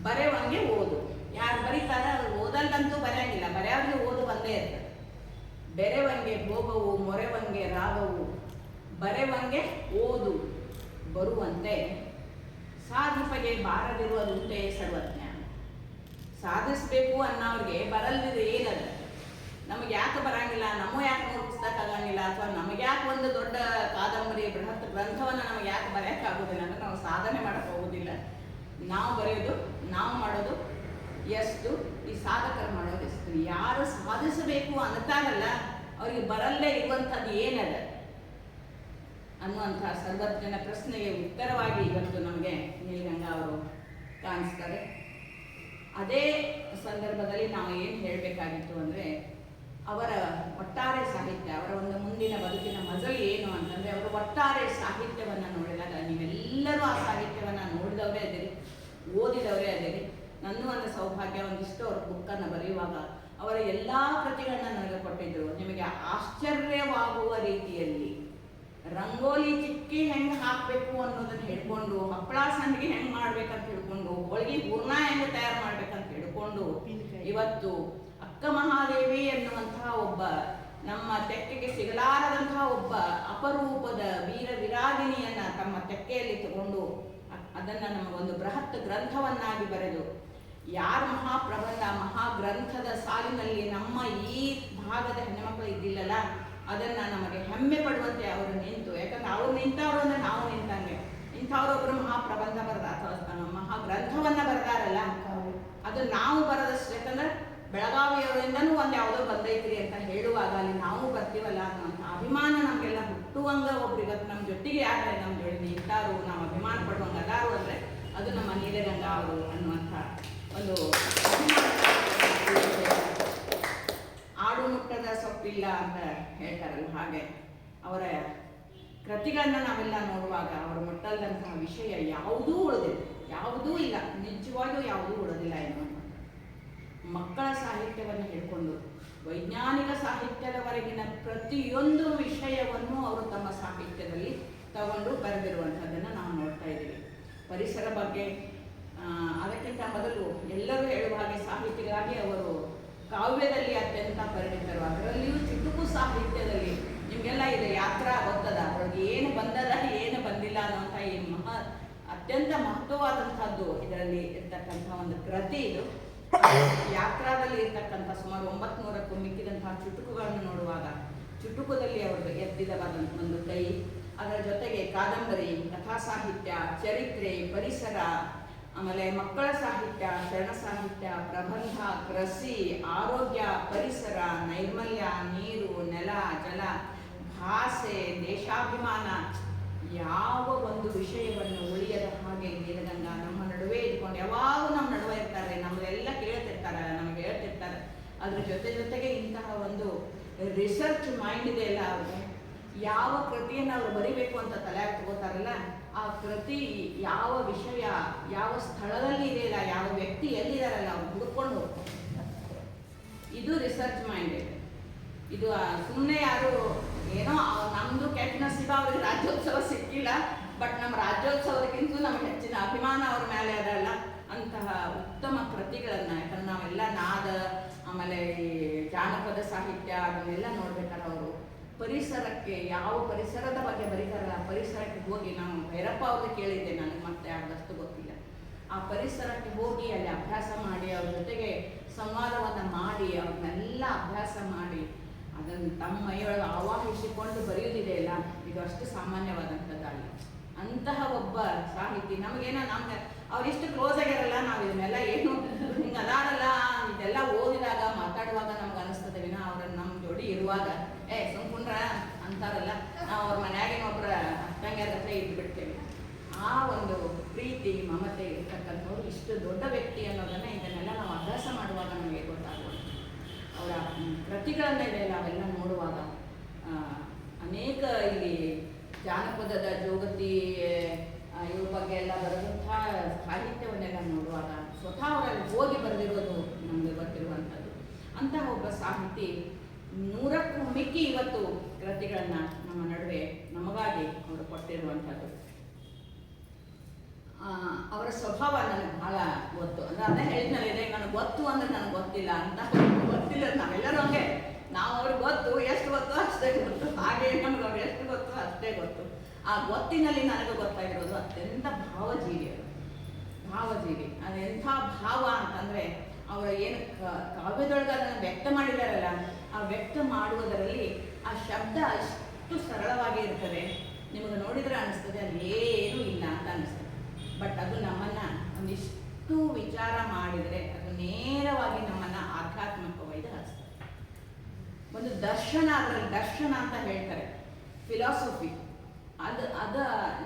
ಬರೆವಂಗೆ ಓದು, ಯಾರು ಬರೀತಾರೆ ಅವ್ರು ಓದಲ್ಲಂತೂ ಬರೆಯಂಗಿಲ್ಲ, ಬರೆಯೋರಿಗೆ ಓದು ಬಂದೇ ಇರ್ತದೆ. ಬೆರೆವಂಗೆ ಭೋಗವು, ಮೊರೆವಂಗೆ ರಾಗವು, ಬರೆವಂಗೆ ಓದು ಬರುವಂತೆ, ಸಾಧಿಪಗೆ ಬಾರದಿರುವುದುಂಟೆ ಸರ್ವಜ್ಞ. ಸಾಧಿಸ್ಬೇಕು ಅನ್ನೋರಿಗೆ ಬರಲ್ದಿದ್ರೆ ಏನದ, ನಮಗೆ ಯಾಕೆ ಬರಂಗಿಲ್ಲ, ನಮ್ಮ ಯಾಕೆ ಗುರುತಿಸಕ್ಕಾಗಂಗಿಲ್ಲ, ಅಥವಾ ನಮಗೆ ಯಾಕೆ ಒಂದು ದೊಡ್ಡ ಕಾದಂಬರಿ ಬೃಹತ್ ಗ್ರಂಥವನ್ನು ನಮಗೆ ಯಾಕೆ ಬರೆಯೋಕ್ಕಾಗೋದಿಲ್ಲ ಅಂದರೆ ನಾವು ಸಾಧನೆ ಮಾಡೋಕ್ಕೆ ಹೋಗೋದಿಲ್ಲ. ನಾವು ಬರೆಯೋದು, ನಾವು ಮಾಡೋದು ಎಷ್ಟು, ಈ ಸಾಧಕರು ಮಾಡೋದು ಎಷ್ಟು. ಯಾರು ಸಾಧಿಸಬೇಕು ಅಂತಾರಲ್ಲ ಅವ್ರಿಗೆ ಬರಲ್ಲೇ ಇರುವಂಥದ್ದು ಏನದ ಅನ್ನುವಂಥ ಸರ್ವಜ್ಞನ ಪ್ರಶ್ನೆಗೆ ಉತ್ತರವಾಗಿ ಇವತ್ತು ನಮಗೆ ನೀಲಗಂಗಾ ಅವರು ಕಾಣಿಸ್ತಾರೆ. ಅದೇ ಸಂದರ್ಭದಲ್ಲಿ ನಾವು ಏನು ಹೇಳಬೇಕಾಗಿತ್ತು ಅಂದರೆ, ಅವರ ಒಟ್ಟಾರೆ ಸಾಹಿತ್ಯ, ಅವರ ಒಂದು ಮುಂದಿನ ಬದುಕಿನ ಮಜಲು ಏನು ಅಂತಂದರೆ, ಅವರ ಒಟ್ಟಾರೆ ಸಾಹಿತ್ಯವನ್ನು ನೋಡಿದಾಗ ನೀವೆಲ್ಲರೂ ಆ ಸಾಹಿತ್ಯವನ್ನು ನೋಡಿದವರೇ ಅದಿರಿ, ಓದಿದವರೇ ಅದಿರಿ. ನನ್ನ ಒಂದು ಸೌಭಾಗ್ಯ, ಒಂದಿಷ್ಟು ಅವ್ರ ಬುಕ್ಕನ್ನು ಬರೆಯುವಾಗ ಅವರ ಎಲ್ಲ ಕೃತಿಗಳನ್ನ ನನಗೆ ಕೊಟ್ಟಿದ್ದರು. ನಿಮಗೆ ಆಶ್ಚರ್ಯವಾಗುವ ರೀತಿಯಲ್ಲಿ ರಂಗೋಲಿ ಚಿಕ್ಕಿ ಹೆಂಗೆ ಹಾಕಬೇಕು ಅನ್ನೋದನ್ನು ಹೇಳ್ಕೊಂಡು, ಹಪ್ಪಳ ಸಂಡಿಗೆ ಹೆಂಗೆ ಮಾಡ್ಬೇಕಂತ ಹೇಳ್ಕೊಂಡು, ಹೋಳಿಗೆ ಹೂರ್ಣ ಹೆಂಗೆ ತಯಾರು ಮಾಡ್ಬೇಕಂತ ಹೇಳ್ಕೊಂಡು, ಇವತ್ತು ಅಕ್ಕ ಮಹಾದೇವಿ ಎನ್ನುವಂತಹ ಒಬ್ಬ ನಮ್ಮ ತೆಕ್ಕೆಗೆ ಸಿಗಲಾರದಂತಹ ಒಬ್ಬ ಅಪರೂಪದ ವೀರ ವಿರಾಗಿಣಿಯನ್ನ ತಮ್ಮ ತೆಕ್ಕೆಯಲ್ಲಿ ತಗೊಂಡು ಅದನ್ನು ನಮಗೊಂದು ಬೃಹತ್ ಗ್ರಂಥವನ್ನಾಗಿ ಬರೆದು, ಯಾರ ಮಹಾಪ್ರಬಂಧ ಮಹಾಗ್ರಂಥದ ಸಾಲಿನಲ್ಲಿ ನಮ್ಮ ಈ ಭಾಗದ ಹೆಣ್ಣುಮಕ್ಕಳು ಇದ್ದಿಲ್ಲಲ್ಲ, ಅದನ್ನು ನಮಗೆ ಹೆಮ್ಮೆ ಪಡುವಂತೆ ಅವರು ನಿಂತು, ಯಾಕಂದ್ರೆ ಅವ್ರು ನಿಂತವರು ಅಂದರೆ ನಾವು ನಿಂತಂಗೆ, ಇಂಥವ್ರೊಬ್ಬರು ಮಹಾಪ್ರಬಂಧ ಬರೆದ ಅಥವಾ ಮಹಾಗ್ರಂಥವನ್ನು ಬರೆದಾರಲ್ಲ, ಅದು ನಾವು ಬರೆದಷ್ಟು. ಯಾಕಂದ್ರೆ ಬೆಳಗಾವಿಯವರಿಂದನೂ ಒಂದು ಯಾವುದೋ ಬಂದೈತ್ರಿ ಅಂತ ಹೇಳುವಾಗ ಅಲ್ಲಿ ನಾವು ಬರ್ತೀವಲ್ಲ ಅನ್ನುವಂಥ ಅಭಿಮಾನ ನಮಗೆಲ್ಲ ಹುಟ್ಟುವಂಗ ಒಬ್ರು ಇವತ್ತು ನಮ್ಮ ಜೊತೆಗೆ ಯಾರು ನಮ್ಮ ಜೊತೆ ನಿಂತಾರು, ನಾವು ಅಭಿಮಾನ ಪಡುವಂಗೆ ಅದಾರು ಅಂದರೆ ಅದು ನಮ್ಮ ನೀಲಗಂಗಾ ಅವರು ಅನ್ನುವಂಥ ಒಂದು ಆಡು ಮುಟ್ಟದ ಸೊಪ್ಪಿಲ್ಲ ಅಂತ ಹೇಳ್ತಾರಲ್ಲ, ಹಾಗೆ ಅವರ ಕೃತಿಗಳನ್ನ ನಾವೆಲ್ಲ ನೋಡುವಾಗ ಅವರು ಮುಟ್ಟಲ್ದಂತಹ ವಿಷಯ ಯಾವುದೂ ಉಳಿದಿಲ್ಲ, ಯಾವುದೂ ಇಲ್ಲ, ನಿಜವಾಗಿಯೂ ಯಾವುದೂ ಉಳಿದಿಲ್ಲ ಎನ್ನುವಂಥ ಮಕ್ಕಳ ಸಾಹಿತ್ಯವನ್ನು ಹೇಳ್ಕೊಂಡು ವೈಜ್ಞಾನಿಕ ಸಾಹಿತ್ಯದವರೆಗಿನ ಪ್ರತಿಯೊಂದು ವಿಷಯವನ್ನು ಅವರು ತಮ್ಮ ಸಾಹಿತ್ಯದಲ್ಲಿ ತಗೊಂಡು ಬರೆದಿರುವಂಥದ್ದನ್ನು ನಾವು ನೋಡ್ತಾ ಇದ್ದೀವಿ. ಪರಿಸರ ಬಗ್ಗೆ ಅದಕ್ಕಿಂತ ಮೊದಲು ಎಲ್ಲರೂ ಹೇಳುವ ಹಾಗೆ ಸಾಹಿತಿಗಳಾಗಿ ಅವರು ಕಾವ್ಯದಲ್ಲಿ ಅತ್ಯಂತ ಪರಿಣಿತರು, ಅದರಲ್ಲಿಯೂ ಚುಟುಕು ಸಾಹಿತ್ಯದಲ್ಲಿ ನಿಮಗೆಲ್ಲ ಇದೆ ಯಾತ್ರಾ ಗೊತ್ತದ, ಅವರಿಗೆ ಏನು ಬಂದದ ಏನು ಬಂದಿಲ್ಲ ಅನ್ನುವಂಥ ಈ ಅತ್ಯಂತ ಮಹತ್ವವಾದಂಥದ್ದು ಇದರಲ್ಲಿ ಇರ್ತಕ್ಕಂಥ ಒಂದು ಕೃತಿ ಇದು. ಯಾತ್ರಾದಲ್ಲಿ ಇರ್ತಕ್ಕಂಥ ಸುಮಾರು 900ಕ್ಕೂ ಮಿಕ್ಕಿದಂತಹ ಚುಟುಕುಗಳನ್ನು ನೋಡುವಾಗ ಚುಟುಕುದಲ್ಲಿ ಅವರು ಎತ್ತಿದವಾದಂಥ ಒಂದು ಕೈ, ಅದರ ಜೊತೆಗೆ ಕಾದಂಬರಿ, ಕಥಾ ಸಾಹಿತ್ಯ, ಚರಿತ್ರೆ, ಪರಿಸರ, ಆಮೇಲೆ ಮಕ್ಕಳ ಸಾಹಿತ್ಯ, ಶರಣ ಸಾಹಿತ್ಯ, ಪ್ರಬಂಧ, ಕೃಷಿ, ಆರೋಗ್ಯ, ಪರಿಸರ, ನೈರ್ಮಲ್ಯ, ನೀರು, ನೆಲ, ಜಲ, ಭಾಷೆ, ದೇಶಾಭಿಮಾನ, ಯಾವ ಒಂದು ವಿಷಯವನ್ನು ಉಳಿಯದ ಹಾಗೆ ನೀಲಗಂಗಾ ನಮ್ಮ ನಡುವೆ ಇಟ್ಕೊಂಡು ಯಾವಾಗ ನಮ್ಮ ನಡುವೆ ಇರ್ತಾರೆ, ನಮ್ಮದೆಲ್ಲ ಕೇಳ್ತಿರ್ತಾರೆ, ನಮಗೆ ಹೇಳ್ತಿರ್ತಾರೆ. ಅದ್ರ ಜೊತೆಗೆ ಇಂತಹ ಒಂದು ರಿಸರ್ಚ್ ಮೈಂಡ್ ಇದೆ ಅಲ್ಲ ಅವ್ರಿಗೆ, ಯಾವ ಕೃತಿಯನ್ನು ಅವರು ಬರಿಬೇಕು ಅಂತ ತಲೆ ತಗೋತಾರಲ್ಲ, ಆ ಕೃತಿ ಯಾವ ವಿಷಯ ಯಾವ ಸ್ಥಳದಲ್ಲಿ ಇದೆಯಲ್ಲ, ಯಾವ ವ್ಯಕ್ತಿ ಎಲ್ಲಿದಾರಲ್ಲ ಅವ್ರು ಹುಡ್ಕೊಂಡು ಹೋಗ್ತಾರೆ. ಇದು ರಿಸರ್ಚ್ ಮೈಂಡ್ ಇದೆ. ಇದು ಸುಮ್ಮನೆ ಯಾರು ಏನೋ ನಮ್ಮದು ಕೆಟ್ಟ ನಸೀಬ ಅವ್ರಿಗೆ ರಾಜ್ಯೋತ್ಸವ ಸಿಕ್ಕಿಲ್ಲ, ಬಟ್ ನಮ್ಮ ರಾಜ್ಯೋತ್ಸವಕ್ಕಿಂತಲೂ ನಮ್ಗೆ ಹೆಚ್ಚಿನ ಅಭಿಮಾನ ಅವ್ರ ಮೇಲೆ ಅದಲ್ಲ ಅಂತಹ ಉತ್ತಮ ಕೃತಿಗಳನ್ನು. ಯಾಕಂದ್ರೆ ನಾವೆಲ್ಲ ನಾದ, ಆಮೇಲೆ ಈ ಜಾನಪದ ಸಾಹಿತ್ಯ ಅದನ್ನೆಲ್ಲ ನೋಡ್ಬೇಕಾದ್ರೆ ಅವರು ಪರಿಸರಕ್ಕೆ ಯಾವ ಪರಿಸರದ ಬಗ್ಗೆ ಬರೀತಾರಲ್ಲ, ಪರಿಸರಕ್ಕೆ ಹೋಗಿ ನಾನು ಭೈರಪ್ಪ ಅವ್ರಿಗೆ ಕೇಳಿದ್ದೆ, ನನಗೆ ಮತ್ತೆ ಯಾವ್ದಷ್ಟು ಗೊತ್ತಿಲ್ಲ. ಆ ಪರಿಸರಕ್ಕೆ ಹೋಗಿ ಅಲ್ಲಿ ಅಭ್ಯಾಸ ಮಾಡಿ ಅವ್ರ ಜೊತೆಗೆ ಸಂವಾದವನ್ನು ಮಾಡಿ ಅವ್ರನ್ನೆಲ್ಲ ಅಭ್ಯಾಸ ಮಾಡಿ ಅದನ್ನು ತಮ್ಮ ಮೈಯೊಳಗೆ ಆವಾಹಿಸಿಕೊಂಡು ಬರೆಯೋದಿದೆ ಇಲ್ಲ, ಇದು ಅಷ್ಟು ಸಾಮಾನ್ಯವಾದಂಥದ್ದಲ್ಲ. ಅಂತಹ ಒಬ್ಬ ಸಾಹಿತಿ ನಮಗೇನೋ ನಮ್ಗೆ ಅವ್ರಿಷ್ಟು ಕ್ಲೋಸ್ ಆಗಿರಲ್ಲ, ನಾವು ಇದನ್ನೆಲ್ಲ ಏನು ಹಿಂಗೆ ಅದಾರಲ್ಲ ಇದೆಲ್ಲ ಓದಿದಾಗ ಮಾತಾಡುವಾಗ ನಮ್ಗೆ ಅನಿಸ್ತದೆ ವಿನ ಅವ್ರನ್ನ ನಮ್ಮ ಜೋಡಿ ಇರುವಾಗ ಸುಮ್ಕೊಂಡ್ರ ಅಂತಾರಲ್ಲ, ನಾವು ಅವ್ರ ಮನ್ಯಾಗಿನ ಒಬ್ಬರ ತಂಗ್ಯಾರ ಹತ್ರ ಇದ್ದು ಬಿಡ್ತೇವೆ. ಆ ಒಂದು ಪ್ರೀತಿ ಮಮತೆ ಇರ್ತಕ್ಕಂಥವ್ರು ಇಷ್ಟು ದೊಡ್ಡ ವ್ಯಕ್ತಿ ಅನ್ನೋದನ್ನು ಇದನ್ನೆಲ್ಲ ನಾವು ಅಭ್ಯಾಸ ಮಾಡುವಾಗ ನಮಗೆ ಗೊತ್ತಾಗುವುದು. ಅವರ ಕೃತಿಗಳನ್ನೆಲ್ಲ ನಾವೆಲ್ಲ ನೋಡುವಾಗ ಅನೇಕ ಇಲ್ಲಿ ಜಾನಪದದ ಜೋಗತಿ ಇವ್ರ ಬಗ್ಗೆ ಎಲ್ಲ ಬರೆದಂಥ ಸಾಹಿತ್ಯವನ್ನೆಲ್ಲ ನೋಡುವಾಗ ಸ್ವತಃ ಅವರಲ್ಲಿ ಹೋಗಿ ಬರೆದಿರೋದು ನಮಗೆ ಗೊತ್ತಿರುವಂಥದ್ದು. ಅಂತಹ ಒಬ್ಬ ಸಾಹಿತಿ 100ಕ್ಕೂ ಮಿಕ್ಕಿ ಇವತ್ತು ಕೃತಿಗಳನ್ನು ನಮ್ಮ ನಡುವೆ ನಮಗಾಗಿ ಅವರು ಕೊಟ್ಟಿರುವಂಥದ್ದು. ಅವರ ಸ್ವಭಾವ ನನಗೆ ಬಹಳ ಗೊತ್ತು, ಅಂದರೆ ಅದೇ ಹೇಳಿದ್ನಲ್ಲಿದೆ, ನನಗೆ ಗೊತ್ತು ಅಂದರೆ ನನಗೆ ಗೊತ್ತಿಲ್ಲ ಅಂತ. ಗೊತ್ತಿಲ್ಲ ನಾವೆಲ್ಲರೂ ಹಂಗೆ, ನಾವು ಅವ್ರಿಗೆ ಗೊತ್ತು, ಎಷ್ಟು ಗೊತ್ತು ಅಷ್ಟೇ ಗೊತ್ತು, ಹಾಗೆ ನಮ್ಗೆ ಅವ್ರು ಎಷ್ಟು ಗೊತ್ತು ಅಷ್ಟೇ ಗೊತ್ತು. ಆ ಗೊತ್ತಿನಲ್ಲಿ ನನಗೆ ಗೊತ್ತಾಗಿರೋದು ಅತ್ಯಂತ ಭಾವಜೀವಿ. ಅವರು ಭಾವಜೀವಿ, ಅದೆಂಥ ಭಾವ ಅಂತಂದರೆ ಅವರು ಏನು ಕಾವ್ಯದೊಳಗೆ ಅದನ್ನು ವ್ಯಕ್ತ ಮಾಡಿದಾರಲ್ಲ, ಆ ವ್ಯಕ್ತ ಮಾಡುವುದರಲ್ಲಿ ಆ ಶಬ್ದ ಅಷ್ಟು ಸರಳವಾಗಿ ಇರ್ತದೆ, ನಿಮಗೆ ನೋಡಿದರೆ ಅನಿಸ್ತದೆ ಅಲ್ಲಿ ಏನೂ ಇಲ್ಲ ಅಂತ ಅನಿಸ್ತದೆ. ಬಟ್ ಅದು ನಮ್ಮನ್ನು ಒಂದಿಷ್ಟು ವಿಚಾರ ಮಾಡಿದರೆ ಅದು ನೇರವಾಗಿ ನಮ್ಮನ್ನು ಆಧ್ಯಾತ್ಮಿಕ ಒಯ್ದು ಹರಿಸ್ತದೆ. ಒಂದು ದರ್ಶನ, ಅದರಲ್ಲಿ ದರ್ಶನ ಅಂತ ಹೇಳ್ತಾರೆ, ಫಿಲಾಸಫಿ.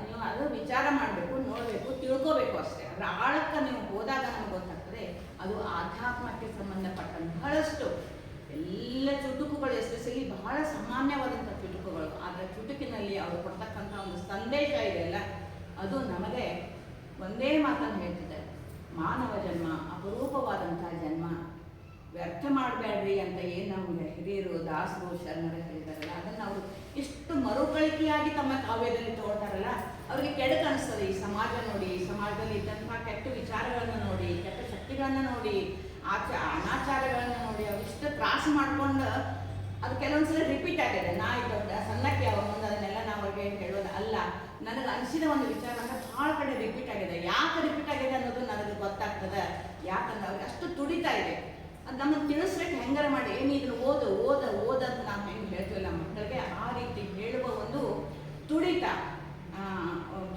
ನೀವು ಅದು ವಿಚಾರ ಮಾಡಬೇಕು, ನೋಡಬೇಕು, ತಿಳ್ಕೋಬೇಕು ಅಷ್ಟೇ. ಅದರ ಆಳಕ್ಕೆ ನೀವು ಹೋದಾಗ ನಮ್ಗೆ ಗೊತ್ತಾಗ್ತದೆ ಅದು ಆಧ್ಯಾತ್ಮಕ್ಕೆ ಸಂಬಂಧಪಟ್ಟಂತೆ ಬಹಳಷ್ಟು ಎಲ್ಲ ಚುಟುಕುಗಳು, ಎಸ್ಪೆಷಲಿ ಬಹಳ ಸಾಮಾನ್ಯವಾದಂಥ ಚುಟುಕುಗಳು. ಆದರೆ ಚುಟುಕಿನಲ್ಲಿ ಅವರು ಕೊಡ್ತಕ್ಕಂಥ ಒಂದು ಸಂದೇಶ ಇದೆಯಲ್ಲ, ಅದು ನಮಗೆ ಒಂದೇ ಮಾತನ್ನು ಹೇಳ್ತಿದ್ದಾರೆ, ಮಾನವ ಜನ್ಮ ಅಪರೂಪವಾದಂಥ ಜನ್ಮ, ವ್ಯರ್ಥ ಮಾಡಬೇಡ್ರಿ ಅಂತ ಏನು ನಮಗೆ ಹಿರಿಯರು, ದಾಸರು, ಶರಣರು ಹೇಳಿದಾರಲ್ಲ, ಅದನ್ನು ಅವರು ಇಷ್ಟು ಮರುಕಳಿಕೆಯಾಗಿ ತಮ್ಮ ಕಾವ್ಯದಲ್ಲಿ ತಗೊಳ್ತಾರಲ್ಲ, ಅವರಿಗೆ ಕೆಡಕು ಅನಿಸ್ತದೆ. ಈ ಸಮಾಜ ನೋಡಿ, ಈ ಸಮಾಜದಲ್ಲಿ ಇದ್ದಂಥ ಕೆಟ್ಟ ವಿಚಾರಗಳನ್ನು ನೋಡಿ, ಕೆಟ್ಟ ಶಕ್ತಿಗಳನ್ನು ನೋಡಿ, ಅನಾಚಾರಗಳನ್ನು ನೋಡಿ, ಅವಿಷ್ಟು ತ್ರಾಸು ಮಾಡ್ಕೊಂಡು ಅದು ಕೆಲವೊಂದ್ಸಲ ರಿಪೀಟ್ ಆಗಿದೆ. ನಾ ದೊಡ್ಡ ಸಣ್ಣಕ್ಕೆ ಅವ್ರ ಮುಂದೆ ಅದನ್ನೆಲ್ಲ ನಾವು ಅವ್ರಿಗೆ ಹೇಳೋದು ಅಲ್ಲ. ನನಗೆ ಅನಿಸಿದ ಒಂದು ವಿಚಾರ ಅಂದರೆ ಭಾಳ ಕಡೆ ರಿಪೀಟ್ ಆಗಿದೆ. ಯಾಕೆ ರಿಪೀಟ್ ಆಗಿದೆ ಅನ್ನೋದು ನನಗೆ ಗೊತ್ತಾಗ್ತದೆ. ಯಾಕಂದ್ರೆ ಅವ್ರಿಗೆ ಅಷ್ಟು ತುಡಿತಾ ಇದೆ. ಅದು ನಮ್ಮನ್ನು ತಿಳಿಸ್ಲಿಕ್ಕೆ ಹೆಂಗಾರ ಮಾಡಿ, ಏನು ಇದನ್ನು ಓದಂತ ನಾವು ಹೆಂಗೆ ಹೇಳ್ತೀವಲ್ಲ ಮಕ್ಕಳಿಗೆ, ಆ ರೀತಿ ಹೇಳುವ ಒಂದು ತುಡಿತ,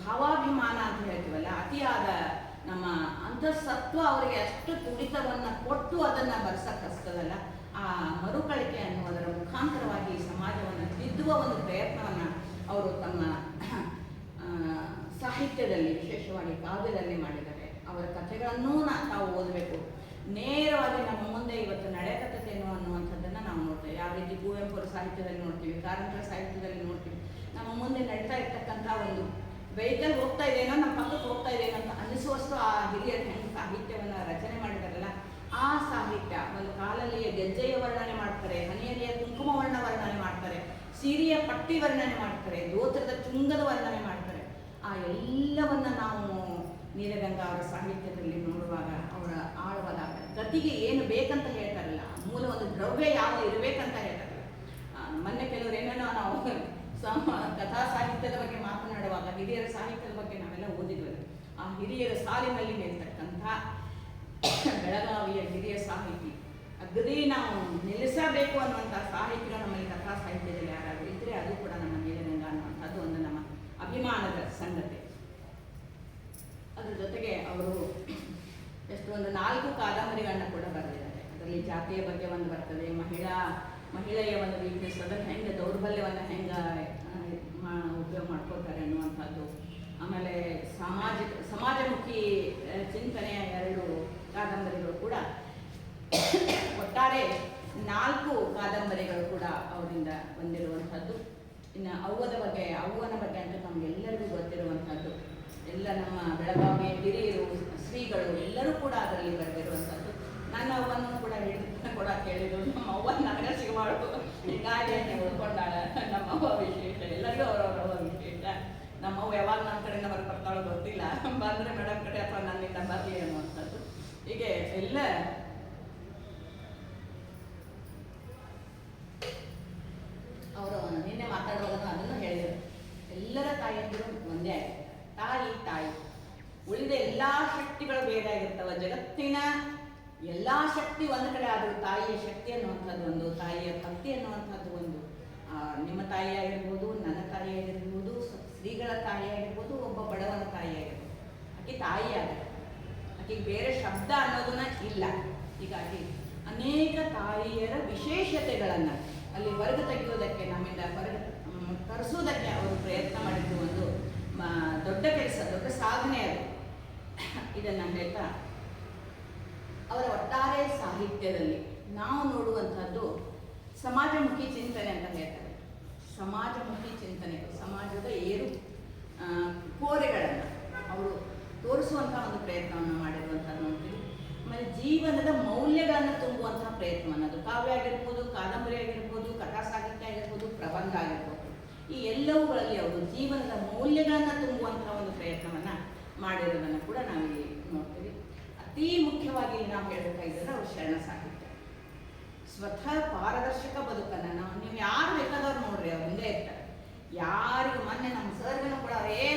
ಭಾವಾಭಿಮಾನ ಅಂತ ಹೇಳ್ತೀವಲ್ಲ, ಅತಿಯಾದ ನಮ್ಮ ಅಂತಃಸತ್ವ ಅವರಿಗೆ ಅಷ್ಟು ತುಡಿತವನ್ನು ಕೊಟ್ಟು ಅದನ್ನು ಬರ್ಸಕ್ಕೆ ಹಸ್ತದಲ್ಲ, ಆ ಮರುಕಳಿಕೆ ಅನ್ನುವುದರ ಮುಖಾಂತರವಾಗಿ ಸಮಾಜವನ್ನು ತಿದ್ದುವ ಒಂದು ಪ್ರಯತ್ನವನ್ನು ಅವರು ತಮ್ಮ ಸಾಹಿತ್ಯದಲ್ಲಿ, ವಿಶೇಷವಾಗಿ ಕಾವ್ಯದಲ್ಲಿ ಮಾಡಿದ್ದಾರೆ. ಅವರ ಕಥೆಗಳನ್ನೂ ತಾವು ಓದಬೇಕು. ನೇರವಾಗಿ ನಮ್ಮ ಮುಂದೆ ಇವತ್ತು ನಡೆಯಕತ್ತೇನೋ ಅನ್ನುವಂಥದ್ದನ್ನು ನಾವು ನೋಡ್ತೇವೆ. ಯಾವ ರೀತಿ ಕುವೆಂಪುರ ಸಾಹಿತ್ಯದಲ್ಲಿ ನೋಡ್ತೀವಿ, ಕಾರಂತರ ಸಾಹಿತ್ಯದಲ್ಲಿ ನೋಡ್ತೀವಿ. ನಮ್ಮ ಮುಂದೆ ನಡೀತಾ ಇರ್ತಕ್ಕಂಥ ಒಂದು ವೆಹಿಕಲ್ ಹೋಗ್ತಾ ಇದೆಯೇನೋ, ನಮ್ಮ ಪಕ್ಕಕ್ಕೆ ಹೋಗ್ತಾ ಇದೆಯೇನೋ ಅಂತ ಅನಿಸುವಷ್ಟು ಆ ಹಿರಿಯರು ಹೆಂಗೆ ಸಾಹಿತ್ಯವನ್ನು ರಚನೆ ಮಾಡಿದಾರಲ್ಲ, ಆ ಸಾಹಿತ್ಯ ಒಂದು ಕಾಲಲ್ಲಿಯ ಗೆಜ್ಜೆಯ ವರ್ಣನೆ ಮಾಡ್ತಾರೆ, ಹನಿಯಲ್ಲಿಯ ಕುಂಕುಮ ವರ್ಣನೆ ಮಾಡ್ತಾರೆ, ಸೀರೆಯ ಪಟ್ಟಿ ವರ್ಣನೆ ಮಾಡ್ತಾರೆ, ದೋತ್ರದ ಚುಂಗದ ವರ್ಣನೆ ಮಾಡ್ತಾರೆ. ಆ ಎಲ್ಲವನ್ನು ನಾವು ನೀಲಗಂಗಾ ಅವರ ಸಾಹಿತ್ಯದಲ್ಲಿ ನೋಡುವಾಗ ಅವರ ಆಳವಾದ ಗತಿಗೆ ಏನು ಬೇಕಂತ ಹೇಳ್ತಾರಲ್ಲ, ಮೂಲ ಒಂದು ದ್ರವ್ಯ ಯಾವ ಇರಬೇಕಂತ ಹೇಳ್ತಾರಲ್ಲ. ಮೊನ್ನೆ ಕೆಲವರು ಏನೇನೋ ನಾವು ಕಥಾ ಸಾಹಿತ್ಯದ ಬಗ್ಗೆ ಮಾತನಾಡುವಾಗ ಹಿರಿಯರ ಸಾಹಿತ್ಯದ ಬಗ್ಗೆ ನಾವೆಲ್ಲ ಓದಿದ್ವಲ್ಲ, ಆ ಹಿರಿಯರ ಸಾಲಿನಲ್ಲಿ ನಿಲ್ತಕ್ಕಂಥ ಬೆಳಗಾವಿಯ ಹಿರಿಯ ಸಾಹಿತಿ, ಅಗದಿ ನಾವು ನಿಲ್ಲಿಸಬೇಕು ಅನ್ನುವಂಥ ಸಾಹಿತ್ಯಗಳು ನಮ್ಮಲ್ಲಿ ಕಥಾ ಸಾಹಿತ್ಯದಲ್ಲಿ ಯಾರಾದರೂ ಇದ್ದರೆ ಅದು ಕೂಡ ನಮ್ಮ ನೀಲಗಂಗಾ ಅನ್ನುವಂಥದ್ದು ಒಂದು ನಮ್ಮ ಅಭಿಮಾನದ ಸಂಗತಿ. ಅದ್ರ ಜೊತೆಗೆ ಅವರು ಒಂದು 4 ಕಾದಂಬರಿಗಳನ್ನ ಕೂಡ ಬರೆದಿದ್ದಾರೆ. ಅದರಲ್ಲಿ ಜಾತಿಯ ಬಗ್ಗೆ ಒಂದು ಬರ್ತದೆ, ಮಹಿಳೆಯ ಒಂದು ವೀಕ್ನೆಸ್, ಅದನ್ನು ಹೆಂಗೆ ದೌರ್ಬಲ್ಯವನ್ನು ಹೆಂಗೆ ಉಪಯೋಗ ಮಾಡ್ಕೋತಾರೆ ಅನ್ನುವಂಥದ್ದು. ಆಮೇಲೆ ಸಮಾಜಮುಖಿ ಚಿಂತನೆಯ 2 ಕಾದಂಬರಿಗಳು ಕೂಡ, ಒಟ್ಟಾರೆ 4 ಕಾದಂಬರಿಗಳು ಕೂಡ ಅವರಿಂದ ಬಂದಿರುವಂಥದ್ದು. ಇನ್ನು ಅವ್ವನ ಬಗ್ಗೆ ಅಂತ ನಮಗೆಲ್ಲರಿಗೂ ಗೊತ್ತಿರುವಂಥದ್ದು. ಎಲ್ಲ ನಮ್ಮ ಬೆಳಗಾವಿಯ ಹಿರಿಯರು, ಶ್ರೀಗಳು ಎಲ್ಲರೂ ಕೂಡ ಅದರಲ್ಲಿ ಬರೆದಿರುವಂಥದ್ದು. ನನ್ನ ಅವ್ವನ್ನು ಕೂಡ ಕೂಡ ಕೇಳಿದ್ರು, ನಮ್ಮ ಅವ್ವನ ನನಗೆ ಸಿಗಬಾರ್ದು, ಹೀಗಾಗಿ ಉಳ್ಕೊಂಡಾಳ ನಮ್ಮ ಅವ್ವ ವಿಶೇಷ, ಎಲ್ಲರಿಗೂ ಅವರವರ ವಿಶೇಷ. ನಮ್ಮವ್ವ ಯಾವಾಗ ನನ್ನ ಕಡೆಯಿಂದ ಬರ್ತಾಳೋ ಗೊತ್ತಿಲ್ಲ, ಬಂದರೆ ಮೇಡಮ್ ಕಡೆ ಅಥವಾ ನನ್ನಿಂದ ಬರಲಿ ಅನ್ನುವಂಥದ್ದು. ಹೀಗೆ ಎಲ್ಲ ಅವರು ನಿನ್ನೆ ಮಾತಾಡುವಾಗ ಅದನ್ನು ಹೇಳಿದರು, ಎಲ್ಲರ ತಾಯಿಯಂದಿರು ಒಂದೇ ಆಗಿರ್ತಾರೆ. ತಾಯಿ ಉಳಿದ ಎಲ್ಲ ಶಕ್ತಿಗಳು ಬೇರೆ ಆಗಿರ್ತವೆ. ಜಗತ್ತಿನ ಎಲ್ಲ ಶಕ್ತಿ ಒಂದು ಕಡೆ ಆದರೂ ತಾಯಿಯ ಶಕ್ತಿ ಅನ್ನುವಂಥದ್ದು ಒಂದು, ತಾಯಿಯ ಭಕ್ತಿ ಅನ್ನುವಂಥದ್ದು ಒಂದು. ನಿಮ್ಮ ತಾಯಿ ಆಗಿರ್ಬೋದು, ನನ್ನ ತಾಯಿ ಆಗಿರ್ಬೋದು, ಸ್ತ್ರೀಗಳ ತಾಯಿ ಆಗಿರ್ಬೋದು, ಒಬ್ಬ ಬಡವನ ತಾಯಿ ಆಗಿರ್ಬೋದು, ಆಕೆ ತಾಯಿ ಆಗುತ್ತೆ. ಆಕೆಗೆ ಬೇರೆ ಶಬ್ದ ಅನ್ನೋದನ್ನ ಇಲ್ಲ. ಹೀಗಾಗಿ ಅನೇಕ ತಾಯಿಯರ ವಿಶೇಷತೆಗಳನ್ನು ಅಲ್ಲಿ ಹೊರಗೆ ತೆಗೆಯೋದಕ್ಕೆ, ನಮ್ಮಿಂದ ಹೊರಗೆ ತರಿಸೋದಕ್ಕೆ ಅವರು ಪ್ರಯತ್ನ ಮಾಡಿದ್ದು ಒಂದು ದೊಡ್ಡ ಕೆಲಸ, ದೊಡ್ಡ ಸಾಧನೆ ಅದು. ಇದನ್ನು ಹೇಳ್ತಾ ಅವರ ಒಟ್ಟಾರೆ ಸಾಹಿತ್ಯದಲ್ಲಿ ನಾವು ನೋಡುವಂಥದ್ದು ಸಮಾಜಮುಖಿ ಚಿಂತನೆ ಅಂತ ಹೇಳ್ತಾರೆ. ಸಮಾಜಮುಖಿ ಚಿಂತನೆ, ಸಮಾಜದ ಕೋರೆಗಳನ್ನು ಅವರು ತೋರಿಸುವಂಥ ಒಂದು ಪ್ರಯತ್ನವನ್ನು ಮಾಡಿರುವಂಥದ್ದು ನೋಡ್ತೀವಿ. ಆಮೇಲೆ ಜೀವನದ ಮೌಲ್ಯಗಳನ್ನು ತುಂಬುವಂತಹ ಪ್ರಯತ್ನವನ್ನು, ಅದು ಕಾವ್ಯ ಆಗಿರ್ಬೋದು, ಕಾದಂಬರಿ ಆಗಿರ್ಬೋದು, ಕಥಾ ಸಾಹಿತ್ಯ ಆಗಿರ್ಬೋದು, ಪ್ರಬಂಧ ಆಗಿರ್ಬೋದು, ಈ ಎಲ್ಲವುಗಳಲ್ಲಿ ಅವರು ಜೀವನದ ಮೌಲ್ಯಗಳನ್ನು ತುಂಬುವಂತಹ ಒಂದು ಪ್ರಯತ್ನವನ್ನು ಮಾಡಿರೋದನ್ನು ಕೂಡ ನಾವಿಲ್ಲಿ ನೋಡ್ತೀವಿ. ಅತೀ ಮುಖ್ಯವಾಗಿ ನಾವು ಹೇಳಬೇಕಾಗಿದ್ದರೆ ಅವರು ಶರಣ ಸಾಹಿತ್ಯ, ಸ್ವತಃ ಪಾರದರ್ಶಕ ಬದುಕನ್ನು ನೀವು ಯಾರು ಬೇಕಾದವ್ರು ನೋಡ್ರಿ, ಅವ್ರು ಮುಂದೆ ಇರ್ತಾರೆ. ಯಾರಿಗೂ ಮೊನ್ನೆ ನಮ್ಮ ಸರ್ಗನ್ನು ಕೂಡ